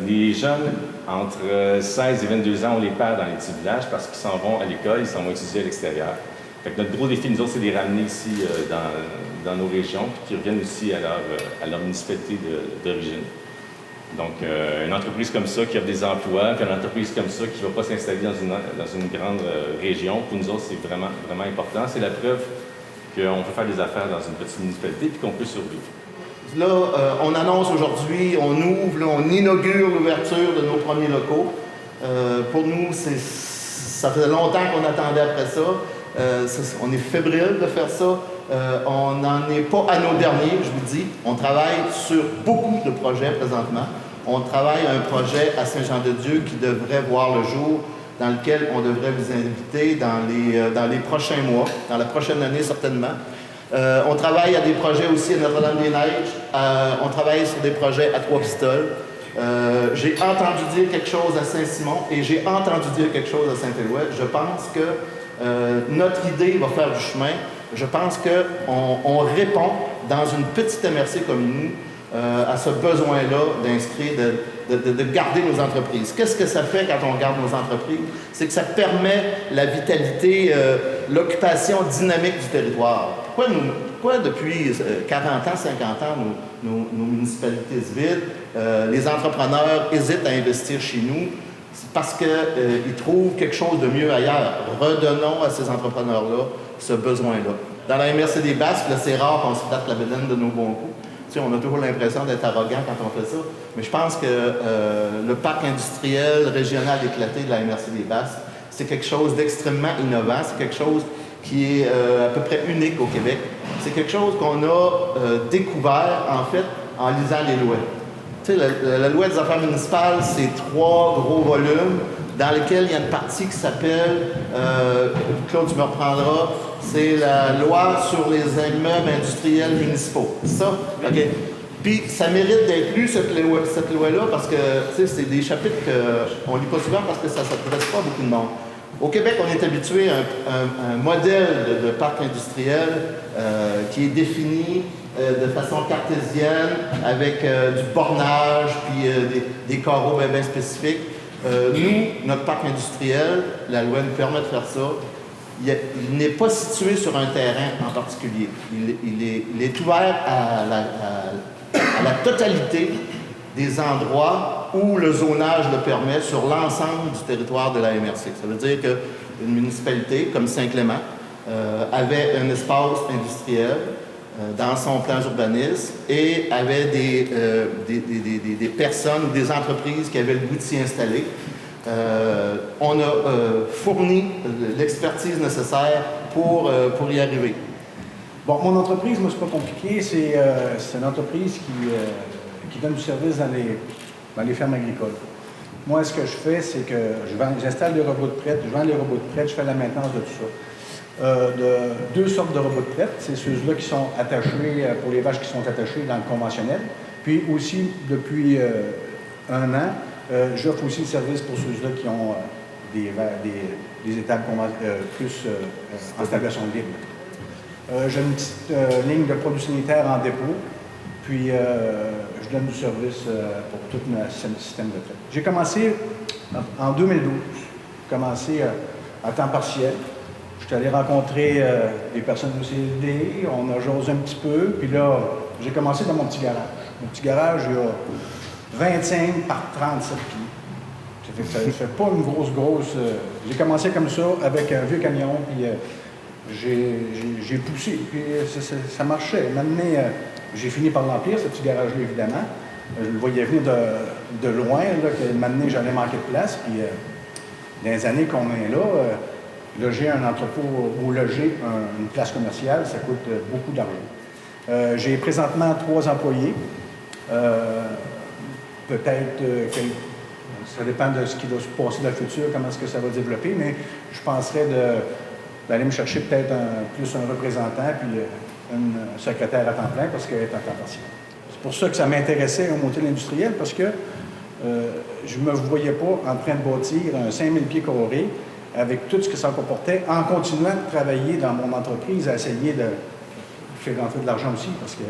Les jeunes, entre 16 et 22 ans, on les perd dans les petits villages parce qu'ils s'en vont à l'école, ils s'en vont étudier à l'extérieur. Fait que notre gros défi, nous autres, c'est de les ramener ici dans nos régions, puis qu'ils reviennent aussi à leur municipalité d'origine. Donc, une entreprise comme ça qui a des emplois, puis une entreprise comme ça qui ne va pas s'installer dans une grande région, pour nous autres, c'est vraiment, vraiment important. C'est la preuve qu'on peut faire des affaires dans une petite municipalité puis qu'on peut survivre. Là, on annonce aujourd'hui, on ouvre, là, on inaugure l'ouverture de nos premiers locaux. Pour nous, ça faisait longtemps qu'on attendait après ça. On est fébrile de faire ça. On n'en est pas à nos derniers, je vous dis. On travaille sur beaucoup de projets présentement. On travaille à un projet à Saint-Jean-de-Dieu qui devrait voir le jour, dans lequel on devrait vous inviter dans les prochains mois, dans la prochaine année certainement. On travaille à des projets aussi à Notre-Dame-des-Neiges. On travaille sur des projets à Trois-Pistoles. J'ai entendu dire quelque chose à Saint-Simon et j'ai entendu dire quelque chose à Saint-Éloi. Je pense que notre idée va faire du chemin. Je pense qu'on répond dans une petite MRC comme nous à ce besoin-là d'inscrire, de garder nos entreprises. Qu'est-ce que ça fait quand on garde nos entreprises? C'est que ça permet la vitalité, l'occupation dynamique du territoire. Pourquoi depuis 40 ans, 50 ans, nos municipalités se vident? Les entrepreneurs hésitent à investir chez nous. C'est parce qu'ils trouvent quelque chose de mieux ailleurs. Redonnons à ces entrepreneurs-là ce besoin-là. Dans la MRC des Basques, c'est rare qu'on se flatte la bédaine de nos bons coups. Tu sais, on a toujours l'impression d'être arrogant quand on fait ça. Mais je pense que le parc industriel régional éclaté de la MRC des Basques, c'est quelque chose d'extrêmement innovant. C'est quelque chose qui est à peu près unique au Québec. C'est quelque chose qu'on a découvert, en fait, en lisant les lois. Tu sais, la loi des affaires municipales, c'est 3 gros volumes dans lesquels il y a une partie qui s'appelle, Claude, tu me reprendras, c'est la loi sur les immeubles industriels municipaux. C'est ça? OK. Puis ça mérite d'être lu, cette loi-là, parce que c'est des chapitres qu'on ne lit pas souvent parce que ça ne s'adresse pas à beaucoup de monde. Au Québec, on est habitué à un modèle de parc industriel qui est défini de façon cartésienne, avec du bornage, puis des carreaux bien spécifiques. Nous, notre parc industriel, la loi nous permet de faire ça. Il n'est pas situé sur un terrain en particulier. Il est ouvert à la totalité des endroits où le zonage le permet sur l'ensemble du territoire de la MRC. Ça veut dire une municipalité comme Saint-Clément avait un espace industriel dans son plan d'urbanisme et avait des personnes ou des entreprises qui avaient le goût de s'y installer. On a fourni l'expertise nécessaire pour y arriver. Bon, mon entreprise, moi, c'est pas compliqué. C'est une entreprise qui donne du service dans les fermes agricoles. Moi, ce que je fais, c'est que j'installe des robots de prête, je vends les robots de prête, je fais la maintenance de tout ça. De deux sortes de robots de prête. C'est ceux-là qui sont attachés, pour les vaches qui sont attachées dans le conventionnel. Puis aussi, depuis 1 an, j'offre aussi le service pour ceux-là qui ont des étapes plus en stabilisation libre. J'ai une petite ligne de produits sanitaires en dépôt, puis je donne du service pour tout le système de traite. J'ai commencé en 2012, j'ai commencé à temps partiel. Je suis allé rencontrer des personnes du CLD, on a jasé un petit peu, puis là, j'ai commencé dans mon petit garage. Mon petit garage, il y a 25 par 37 pieds. Ça fait pas une grosse... J'ai commencé comme ça, avec un vieux camion, puis j'ai poussé, puis ça marchait. Maintenant, j'ai fini par l'emplir, ce petit garage-là, évidemment. Je le voyais venir de loin, là, que maintenant, j'allais manquer de place, puis dans les années qu'on est là, loger un entrepôt ou loger une place commerciale, ça coûte beaucoup d'argent. J'ai présentement 3 employés. Peut-être ça dépend de ce qui va se passer dans le futur, comment est-ce que ça va développer, mais je penserais d'aller me chercher peut-être plus un représentant puis une secrétaire à temps plein parce qu'elle est à temps partiel. C'est pour ça que ça m'intéressait au motel industriel parce que je ne me voyais pas en train de bâtir un 5000 pieds carrés avec tout ce que ça comportait, en continuant de travailler dans mon entreprise, à essayer de faire rentrer de l'argent aussi, parce qu'il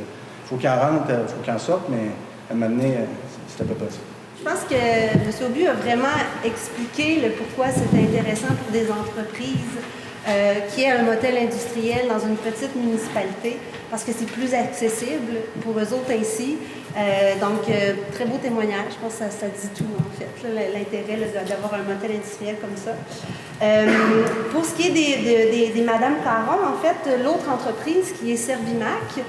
faut qu'il en rentre, il faut qu'il en sorte, mais à un moment donné, c'est à peu près ça. Je pense que M. Aubu a vraiment expliqué le pourquoi c'est intéressant pour des entreprises qui aient un motel industriel dans une petite municipalité, parce que c'est plus accessible pour eux autres ici. Donc, très beau témoignage. Je pense que ça dit tout, en fait, l'intérêt d'avoir un motel industriel comme ça. Pour ce qui est des Madame Caron, en fait, l'autre entreprise qui est Servimac.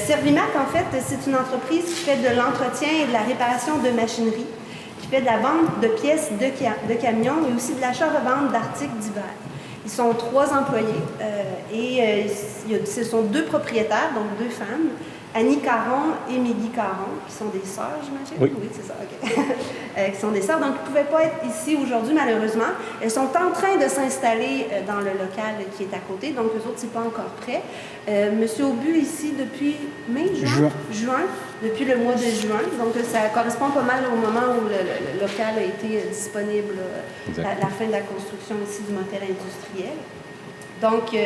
Servimac, en fait, c'est une entreprise qui fait de l'entretien et de la réparation de machinerie, qui fait de la vente de pièces de camions et aussi de l'achat-revente d'articles divers. Ils sont 3 employés et ce sont 2 propriétaires, donc 2 femmes, Annie Caron et Miggy Caron, qui sont des sœurs, j'imagine? Oui, c'est ça, OK. Qui sont des sœurs, donc ils ne pouvaient pas être ici aujourd'hui, malheureusement. Elles sont en train de s'installer dans le local qui est à côté, donc eux autres, c'est pas encore prêt. Monsieur Aubu, ici, depuis juin, depuis le mois de juin, donc ça correspond pas mal au moment où le local a été disponible, la fin de la construction ici du motel industriel. Donc,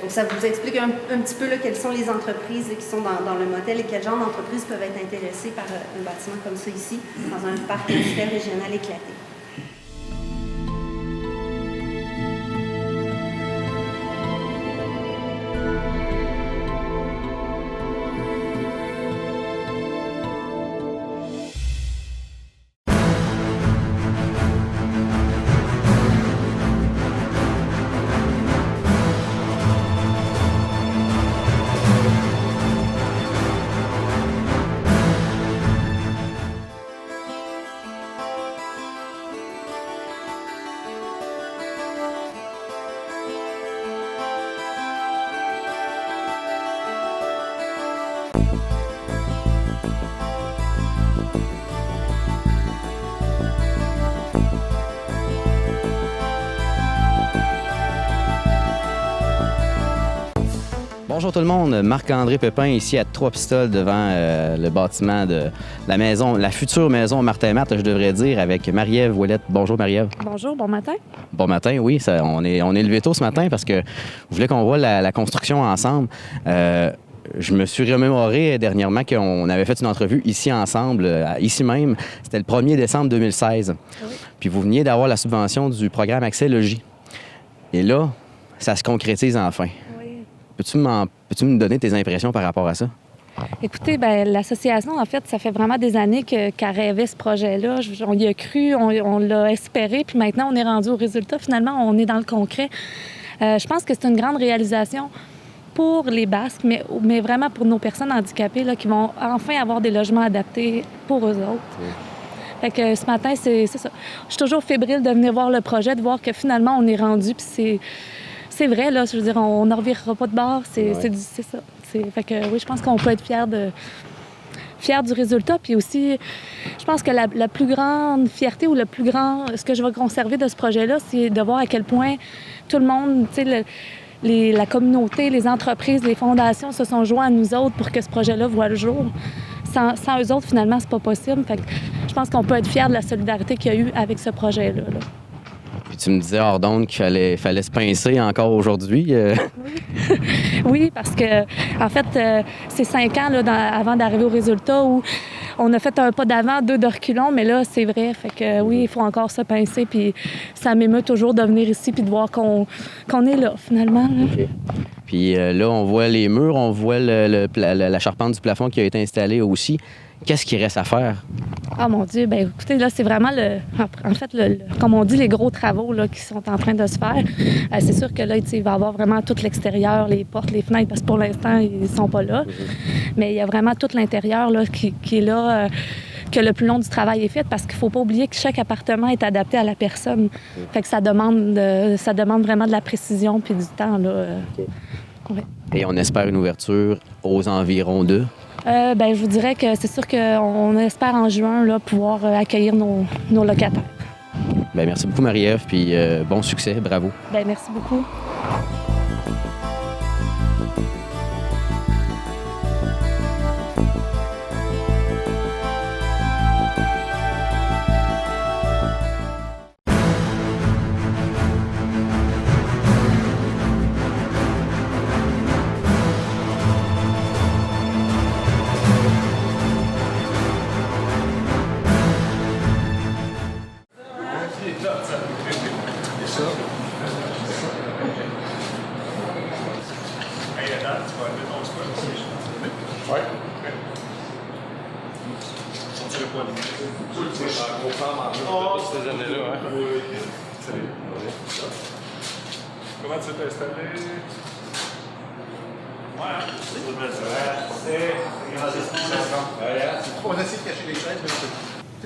ça vous explique un petit peu là, quelles sont les entreprises qui sont dans le motel et quel genre d'entreprises peuvent être intéressées par un bâtiment comme ça ici, dans un parc industriel régional éclaté. Bonjour tout le monde, Marc-André Pépin ici à 3 pistoles devant le bâtiment de la maison, la future maison Martin et Marthe, je devrais dire, avec Marie-Ève Ouellette. Bonjour Marie-Ève. Bonjour, bon matin. Bon matin, oui, on est levé tôt ce matin parce que vous voulez qu'on voit la construction ensemble. Je me suis remémoré dernièrement qu'on avait fait une entrevue ici ensemble, ici même. C'était le 1er décembre 2016. Oui. Puis vous veniez d'avoir la subvention du programme Accès Logis. Et là, ça se concrétise enfin. Oui. Peux-tu me donner tes impressions par rapport à ça? Écoutez, ben, l'association, en fait, ça fait vraiment des années qu'elle rêvait ce projet-là. On y a cru, on l'a espéré, puis maintenant, on est rendu au résultat. Finalement, on est dans le concret. Je pense que c'est une grande réalisation pour les Basques, mais vraiment pour nos personnes handicapées là, qui vont enfin avoir des logements adaptés pour eux autres. Fait que ce matin, c'est ça. Je suis toujours fébrile de venir voir le projet, de voir que finalement, on est rendu, puis c'est vrai, là, je veux dire, on ne revirera pas de bord, c'est ça. Fait que oui, je pense qu'on peut être fiers du résultat. Puis aussi, je pense que la plus grande fierté ou ce que je vais conserver de ce projet-là, c'est de voir à quel point tout le monde, tu sais, la communauté, les entreprises, les fondations se sont joints à nous autres pour que ce projet-là voie le jour. Sans eux autres, finalement, c'est pas possible. Fait que je pense qu'on peut être fiers de la solidarité qu'il y a eu avec ce projet-là. Là. Puis tu me disais hors d'onde qu'il fallait se pincer encore aujourd'hui. Oui, parce que en fait, c'est 5 ans là, avant d'arriver au résultat où on a fait un pas d'avant, 2 de reculons, mais là, c'est vrai. Fait que oui, il faut encore se pincer. Puis ça m'émeut toujours de venir ici puis de voir qu'on est là, finalement. Là. Okay. Puis là, on voit les murs, on voit la charpente du plafond qui a été installée aussi. Qu'est-ce qu'il reste à faire? Ah mon Dieu, bien écoutez, là, c'est vraiment comme on dit, les gros travaux là, qui sont en train de se faire. C'est sûr que là, il va y avoir vraiment tout l'extérieur, les portes, les fenêtres, parce que pour l'instant, ils ne sont pas là. Mais il y a vraiment tout l'intérieur là, qui est là, que le plus long du travail est fait, parce qu'il ne faut pas oublier que chaque appartement est adapté à la personne. Fait que ça demande vraiment de la précision puis du temps. Là. Ouais. Et on espère une ouverture aux environs de... je vous dirais que c'est sûr qu'on espère en juin là, pouvoir accueillir nos locataires. Bien, merci beaucoup, Marie-Ève, puis bon succès, bravo. Bien, merci beaucoup. Comment tu t'es installé? On va essayer de cacher les chaises, mais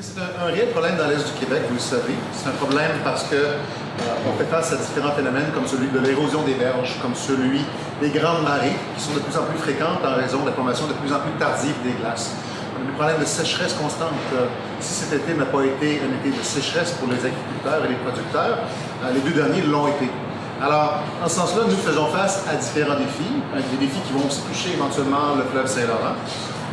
c'est un réel problème dans l'Est du Québec, vous le savez. C'est un problème parce que on fait face à différents phénomènes comme celui de l'érosion des berges, comme celui des grandes marées qui sont de plus en plus fréquentes en raison de la formation de plus en plus tardive des glaces. On a des problèmes de sécheresse constante. Si cet été n'a pas été un été de sécheresse pour les agriculteurs et les producteurs, les 2 derniers l'ont été. Alors, en ce sens-là, nous faisons face à différents défis, des défis qui vont aussi toucher éventuellement le fleuve Saint-Laurent.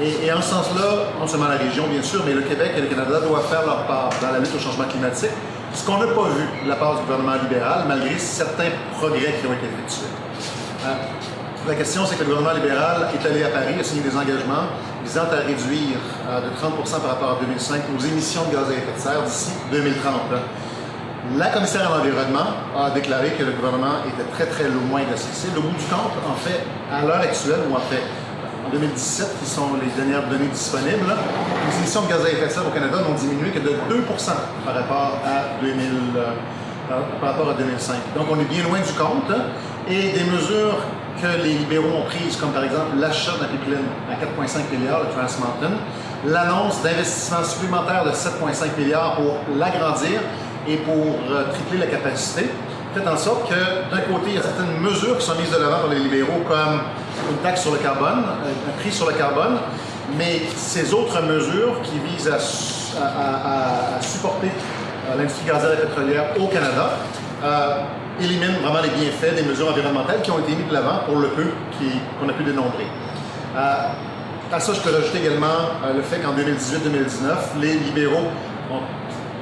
Et en ce sens-là, non seulement la région, bien sûr, mais le Québec et le Canada doivent faire leur part dans la lutte au changement climatique, ce qu'on n'a pas vu de la part du gouvernement libéral, malgré certains progrès qui ont été effectués. La question, c'est que le gouvernement libéral est allé à Paris, a signé des engagements visant à réduire de 30 % par rapport à 2005 nos émissions de gaz à effet de serre d'ici 2030. La commissaire à l'environnement a déclaré que le gouvernement était très, très loin de ce cible. Au bout du compte, en fait, à l'heure actuelle, ou en fait, en 2017, qui sont les dernières données disponibles, les émissions de gaz à effet de serre au Canada n'ont diminué que de 2 % par rapport à 2005. Donc, on est bien loin du compte. Et des mesures que les libéraux ont prises, comme par exemple l'achat d'un pipeline à 4,5 milliards, le Trans Mountain, l'annonce d'investissements supplémentaires de 7,5 milliards pour l'agrandir et pour tripler la capacité, fait en sorte que, d'un côté, il y a certaines mesures qui sont mises de l'avant par les libéraux, comme une taxe sur le carbone, un prix sur le carbone, mais ces autres mesures qui visent à supporter l'industrie gazière et pétrolière au Canada éliminent vraiment les bienfaits des mesures environnementales qui ont été mises de l'avant pour le peu qu'on a pu dénombrer. À ça, je peux rajouter également le fait qu'en 2018-2019, les libéraux ont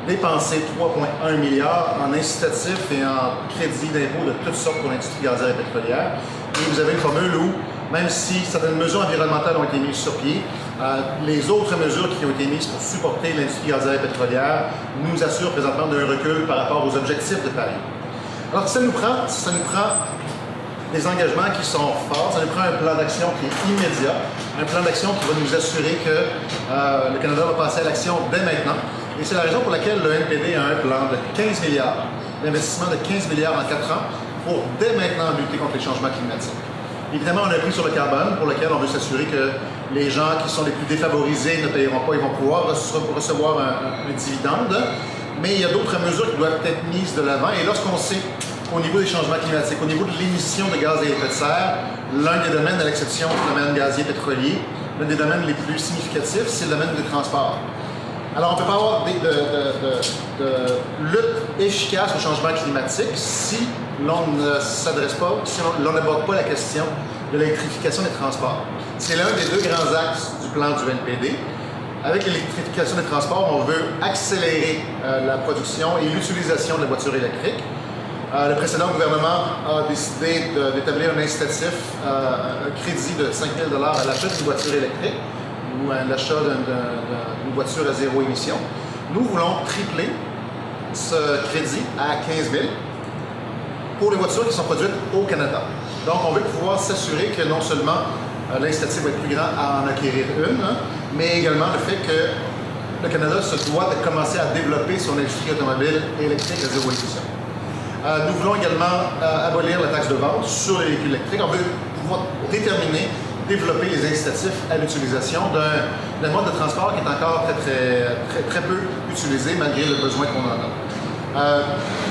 dépensé 3,1 milliards en incitatifs et en crédits d'impôt de toutes sortes pour l'industrie gazière et pétrolière. Et vous avez une formule où, même si certaines mesures environnementales ont été mises sur pied, les autres mesures qui ont été mises pour supporter l'industrie gazière et pétrolière nous assurent présentement d'un recul par rapport aux objectifs de Paris. Alors, ça nous prend des engagements qui sont forts. Ça nous prend un plan d'action qui est immédiat, un plan d'action qui va nous assurer que le Canada va passer à l'action dès maintenant. Et c'est la raison pour laquelle le NPD a un plan de 15 milliards, d'investissement de 15 milliards en 4 ans pour dès maintenant lutter contre les changements climatiques. Évidemment, on a un prix sur le carbone pour lequel on veut s'assurer que les gens qui sont les plus défavorisés ne payeront pas, ils vont pouvoir recevoir un dividende. Mais il y a d'autres mesures qui doivent être mises de l'avant. Et lorsqu'on sait qu'au niveau des changements climatiques, au niveau de l'émission de gaz à effet de serre, l'un des domaines, à l'exception du domaine gazier pétrolier, l'un des domaines les plus significatifs, c'est le domaine des transports. Alors, on ne peut pas avoir de lutte efficace au changement climatique si l'on ne s'adresse pas, si l'on n'aborde pas la question de l'électrification des transports. C'est l'un des 2 grands axes du plan du NPD. Avec l'électrification des transports, on veut accélérer la production et l'utilisation de la voiture électrique. Le précédent gouvernement a décidé d'établir un incitatif, un crédit de 5 000 $ à l'achat d'une voiture électrique ou à l'achat d'une voiture à zéro émission. Nous voulons tripler ce crédit à 15 000 pour les voitures qui sont produites au Canada. Donc, on veut pouvoir s'assurer que non seulement l'incitatif va être plus grand à en acquérir une, mais également le fait que le Canada se doit de commencer à développer son industrie automobile électrique à zéro émission. Nous voulons également abolir la taxe de vente sur les véhicules électriques. On veut pouvoir développer les incitatifs à l'utilisation d'un mode de transport qui est encore très peu utilisé malgré le besoin qu'on en a.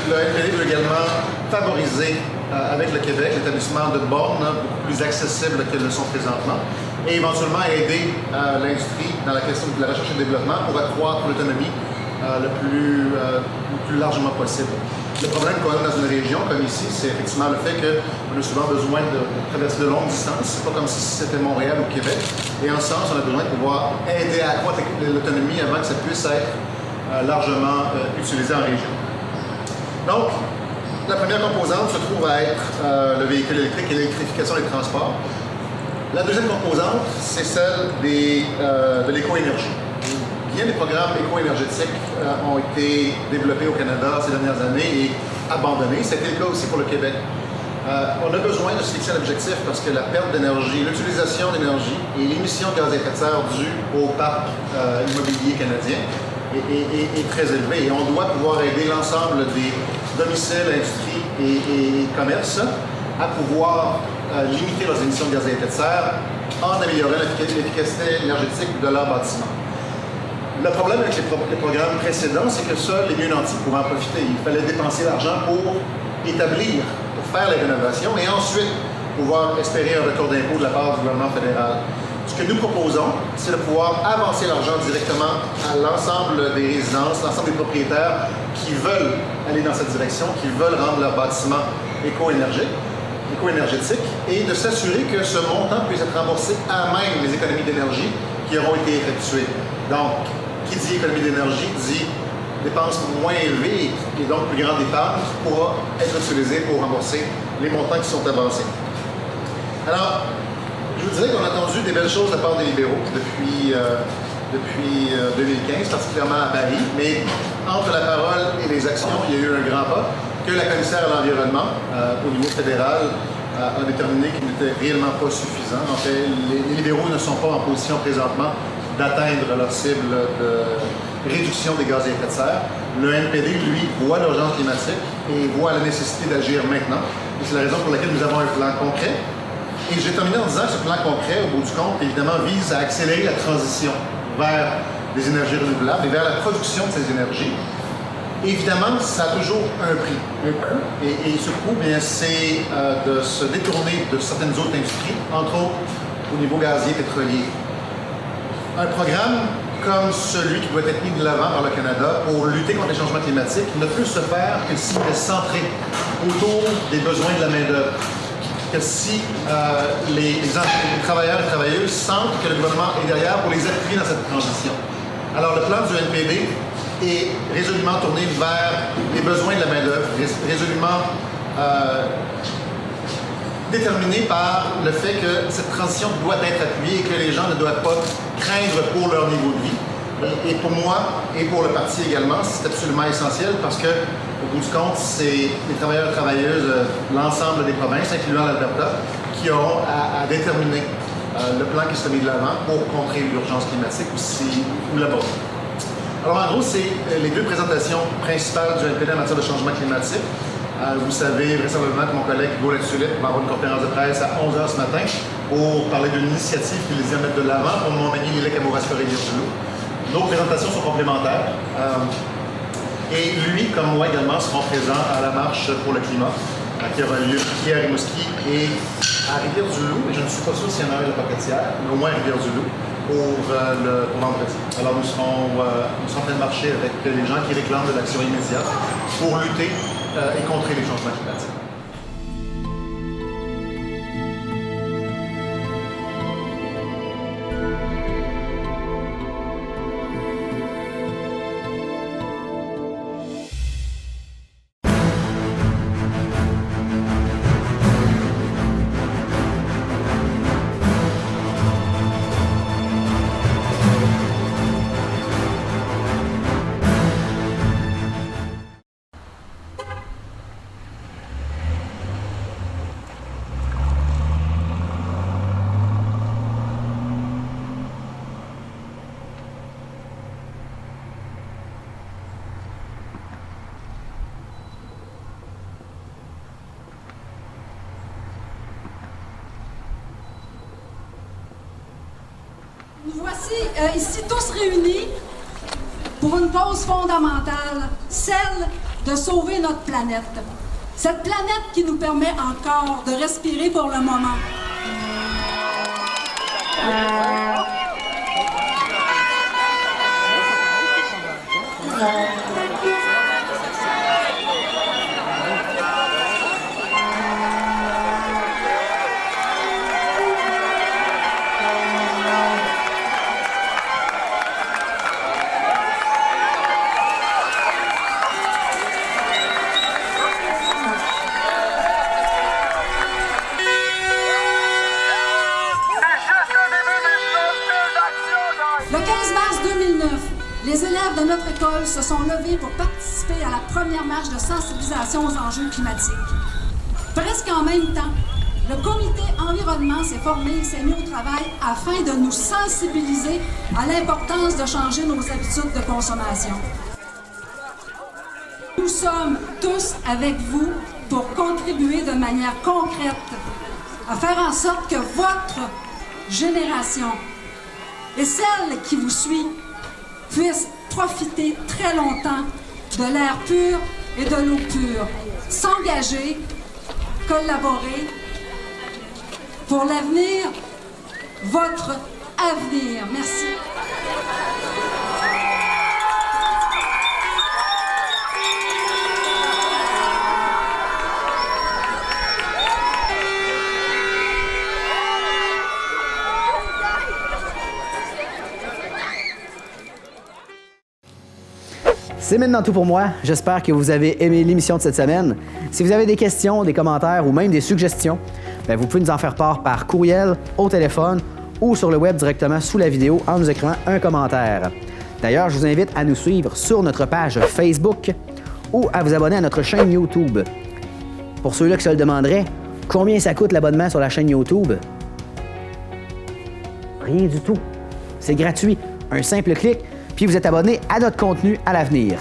Le NPD veut également favoriser avec le Québec l'établissement de bornes beaucoup plus accessibles qu'elles le sont présentement et éventuellement aider l'industrie dans la question de la recherche et du développement pour accroître l'autonomie le plus largement possible. Le problème qu'on a dans une région comme ici, c'est effectivement le fait qu'on a souvent besoin de traverser de longues distances. C'est pas comme si c'était Montréal ou Québec. Et en ce sens, on a besoin de pouvoir aider à accroître l'autonomie avant que ça puisse être largement utilisé en région. Donc, la première composante se trouve à être le véhicule électrique et l'électrification des transports. La deuxième composante, c'est celle de l'éco-énergie. Bien des programmes éco-énergétiques ont été développés au Canada ces dernières années et abandonnés. C'était le cas aussi pour le Québec. On a besoin de se fixer un objectif parce que la perte d'énergie, l'utilisation d'énergie et l'émission de gaz à effet de serre due au parc immobilier canadien est très élevée. Et on doit pouvoir aider l'ensemble des domiciles, industries et commerces à pouvoir limiter leurs émissions de gaz à effet de serre en améliorant l'efficacité énergétique de leurs bâtiments. Le problème avec les programmes précédents, c'est que seuls les mieux nantis pouvaient en profiter. Il fallait dépenser l'argent pour faire les rénovations et ensuite pouvoir espérer un retour d'impôt de la part du gouvernement fédéral. Ce que nous proposons, c'est de pouvoir avancer l'argent directement à l'ensemble des résidences, l'ensemble des propriétaires qui veulent aller dans cette direction, qui veulent rendre leur bâtiment éco-énergétique, et de s'assurer que ce montant puisse être remboursé à même les économies d'énergie qui auront été effectuées. Donc, qui dit économie d'énergie dit dépenses moins élevées et donc plus grande épargne qui pourra être utilisée pour rembourser les montants qui sont avancés. Alors, je vous dirais qu'on a entendu des belles choses de la part des libéraux depuis 2015, particulièrement à Paris, mais entre la parole et les actions, il y a eu un grand pas que la commissaire à l'environnement au niveau fédéral a déterminé qu'il n'était réellement pas suffisant. En fait, les libéraux ne sont pas en position présentement d'atteindre leur cible de réduction des gaz à effet de serre. Le NPD, lui, voit l'urgence climatique et voit la nécessité d'agir maintenant. Et c'est la raison pour laquelle nous avons un plan concret. Et j'ai terminé en disant que ce plan concret, au bout du compte, évidemment, vise à accélérer la transition vers des énergies renouvelables et vers la production de ces énergies. Évidemment, ça a toujours un prix. Et ce coût, bien, c'est de se détourner de certaines autres industries, entre autres au niveau gazier pétrolier. Un programme comme celui qui doit être mis de l'avant par le Canada pour lutter contre les changements climatiques ne peut se faire que s'il est centré autour des besoins de la main-d'œuvre. Que si les travailleurs et travailleuses sentent que le gouvernement est derrière pour les appuyer dans cette transition. Alors, le plan du NPD est résolument tourné vers les besoins de la main-d'œuvre, résolument déterminé par le fait que cette transition doit être appuyée et que les gens ne doivent pas craindre pour leur niveau de vie. Et pour moi et pour le parti également, c'est absolument essentiel parce que Au bout du compte, c'est les travailleurs et travailleuses de l'ensemble des provinces, incluant l'Alberta, qui auront à déterminer le plan qui sera mis de l'avant pour contrer l'urgence climatique ou là-bas. Alors, en gros, c'est les deux présentations principales du NPD en matière de changement climatique. Vous savez vraisemblablement que mon collègue Hugo Latulippe va avoir une conférence de presse à 11h ce matin pour parler d'une initiative qu'il désire mettre de l'avant pour Montmagny, Lillec, Kamouraska-Rivière-du-Loup. Nos présentations sont complémentaires. Et lui, comme moi également, seront présents à la marche pour le climat, qui aura lieu ici à Rimouski et à Rivière-du-Loup. Et je ne suis pas sûr s'il y en a un à la Pocatière, mais au moins à Rivière-du-Loup pour vendredi. Alors nous serons en train de marcher avec les gens qui réclament de l'action immédiate pour lutter et contrer les changements climatiques. Nous voici ici tous réunis pour une cause fondamentale, celle de sauver notre planète. Cette planète qui nous permet encore de respirer pour le moment. Le 15 mars 2009, les élèves de notre école se sont levés pour participer à la première marche de sensibilisation aux enjeux climatiques. Presque en même temps, le comité environnement s'est formé et s'est mis au travail afin de nous sensibiliser à l'importance de changer nos habitudes de consommation. Nous sommes tous avec vous pour contribuer de manière concrète à faire en sorte que votre génération et celle qui vous suit puissent profiter très longtemps de l'air pur et de l'eau pure. S'engager, collaborer pour l'avenir, votre avenir. Merci. C'est maintenant tout pour moi. J'espère que vous avez aimé l'émission de cette semaine. Si vous avez des questions, des commentaires ou même des suggestions, vous pouvez nous en faire part par courriel, au téléphone ou sur le web directement sous la vidéo en nous écrivant un commentaire. D'ailleurs, je vous invite à nous suivre sur notre page Facebook ou à vous abonner à notre chaîne YouTube. Pour ceux-là qui se le demanderaient, combien ça coûte l'abonnement sur la chaîne YouTube? Rien du tout. C'est gratuit. Un simple clic, puis vous êtes abonné à notre contenu à l'avenir.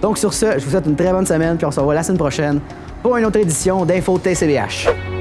Donc sur ce, je vous souhaite une très bonne semaine, puis on se revoit la semaine prochaine pour une autre édition d'Info TCBH.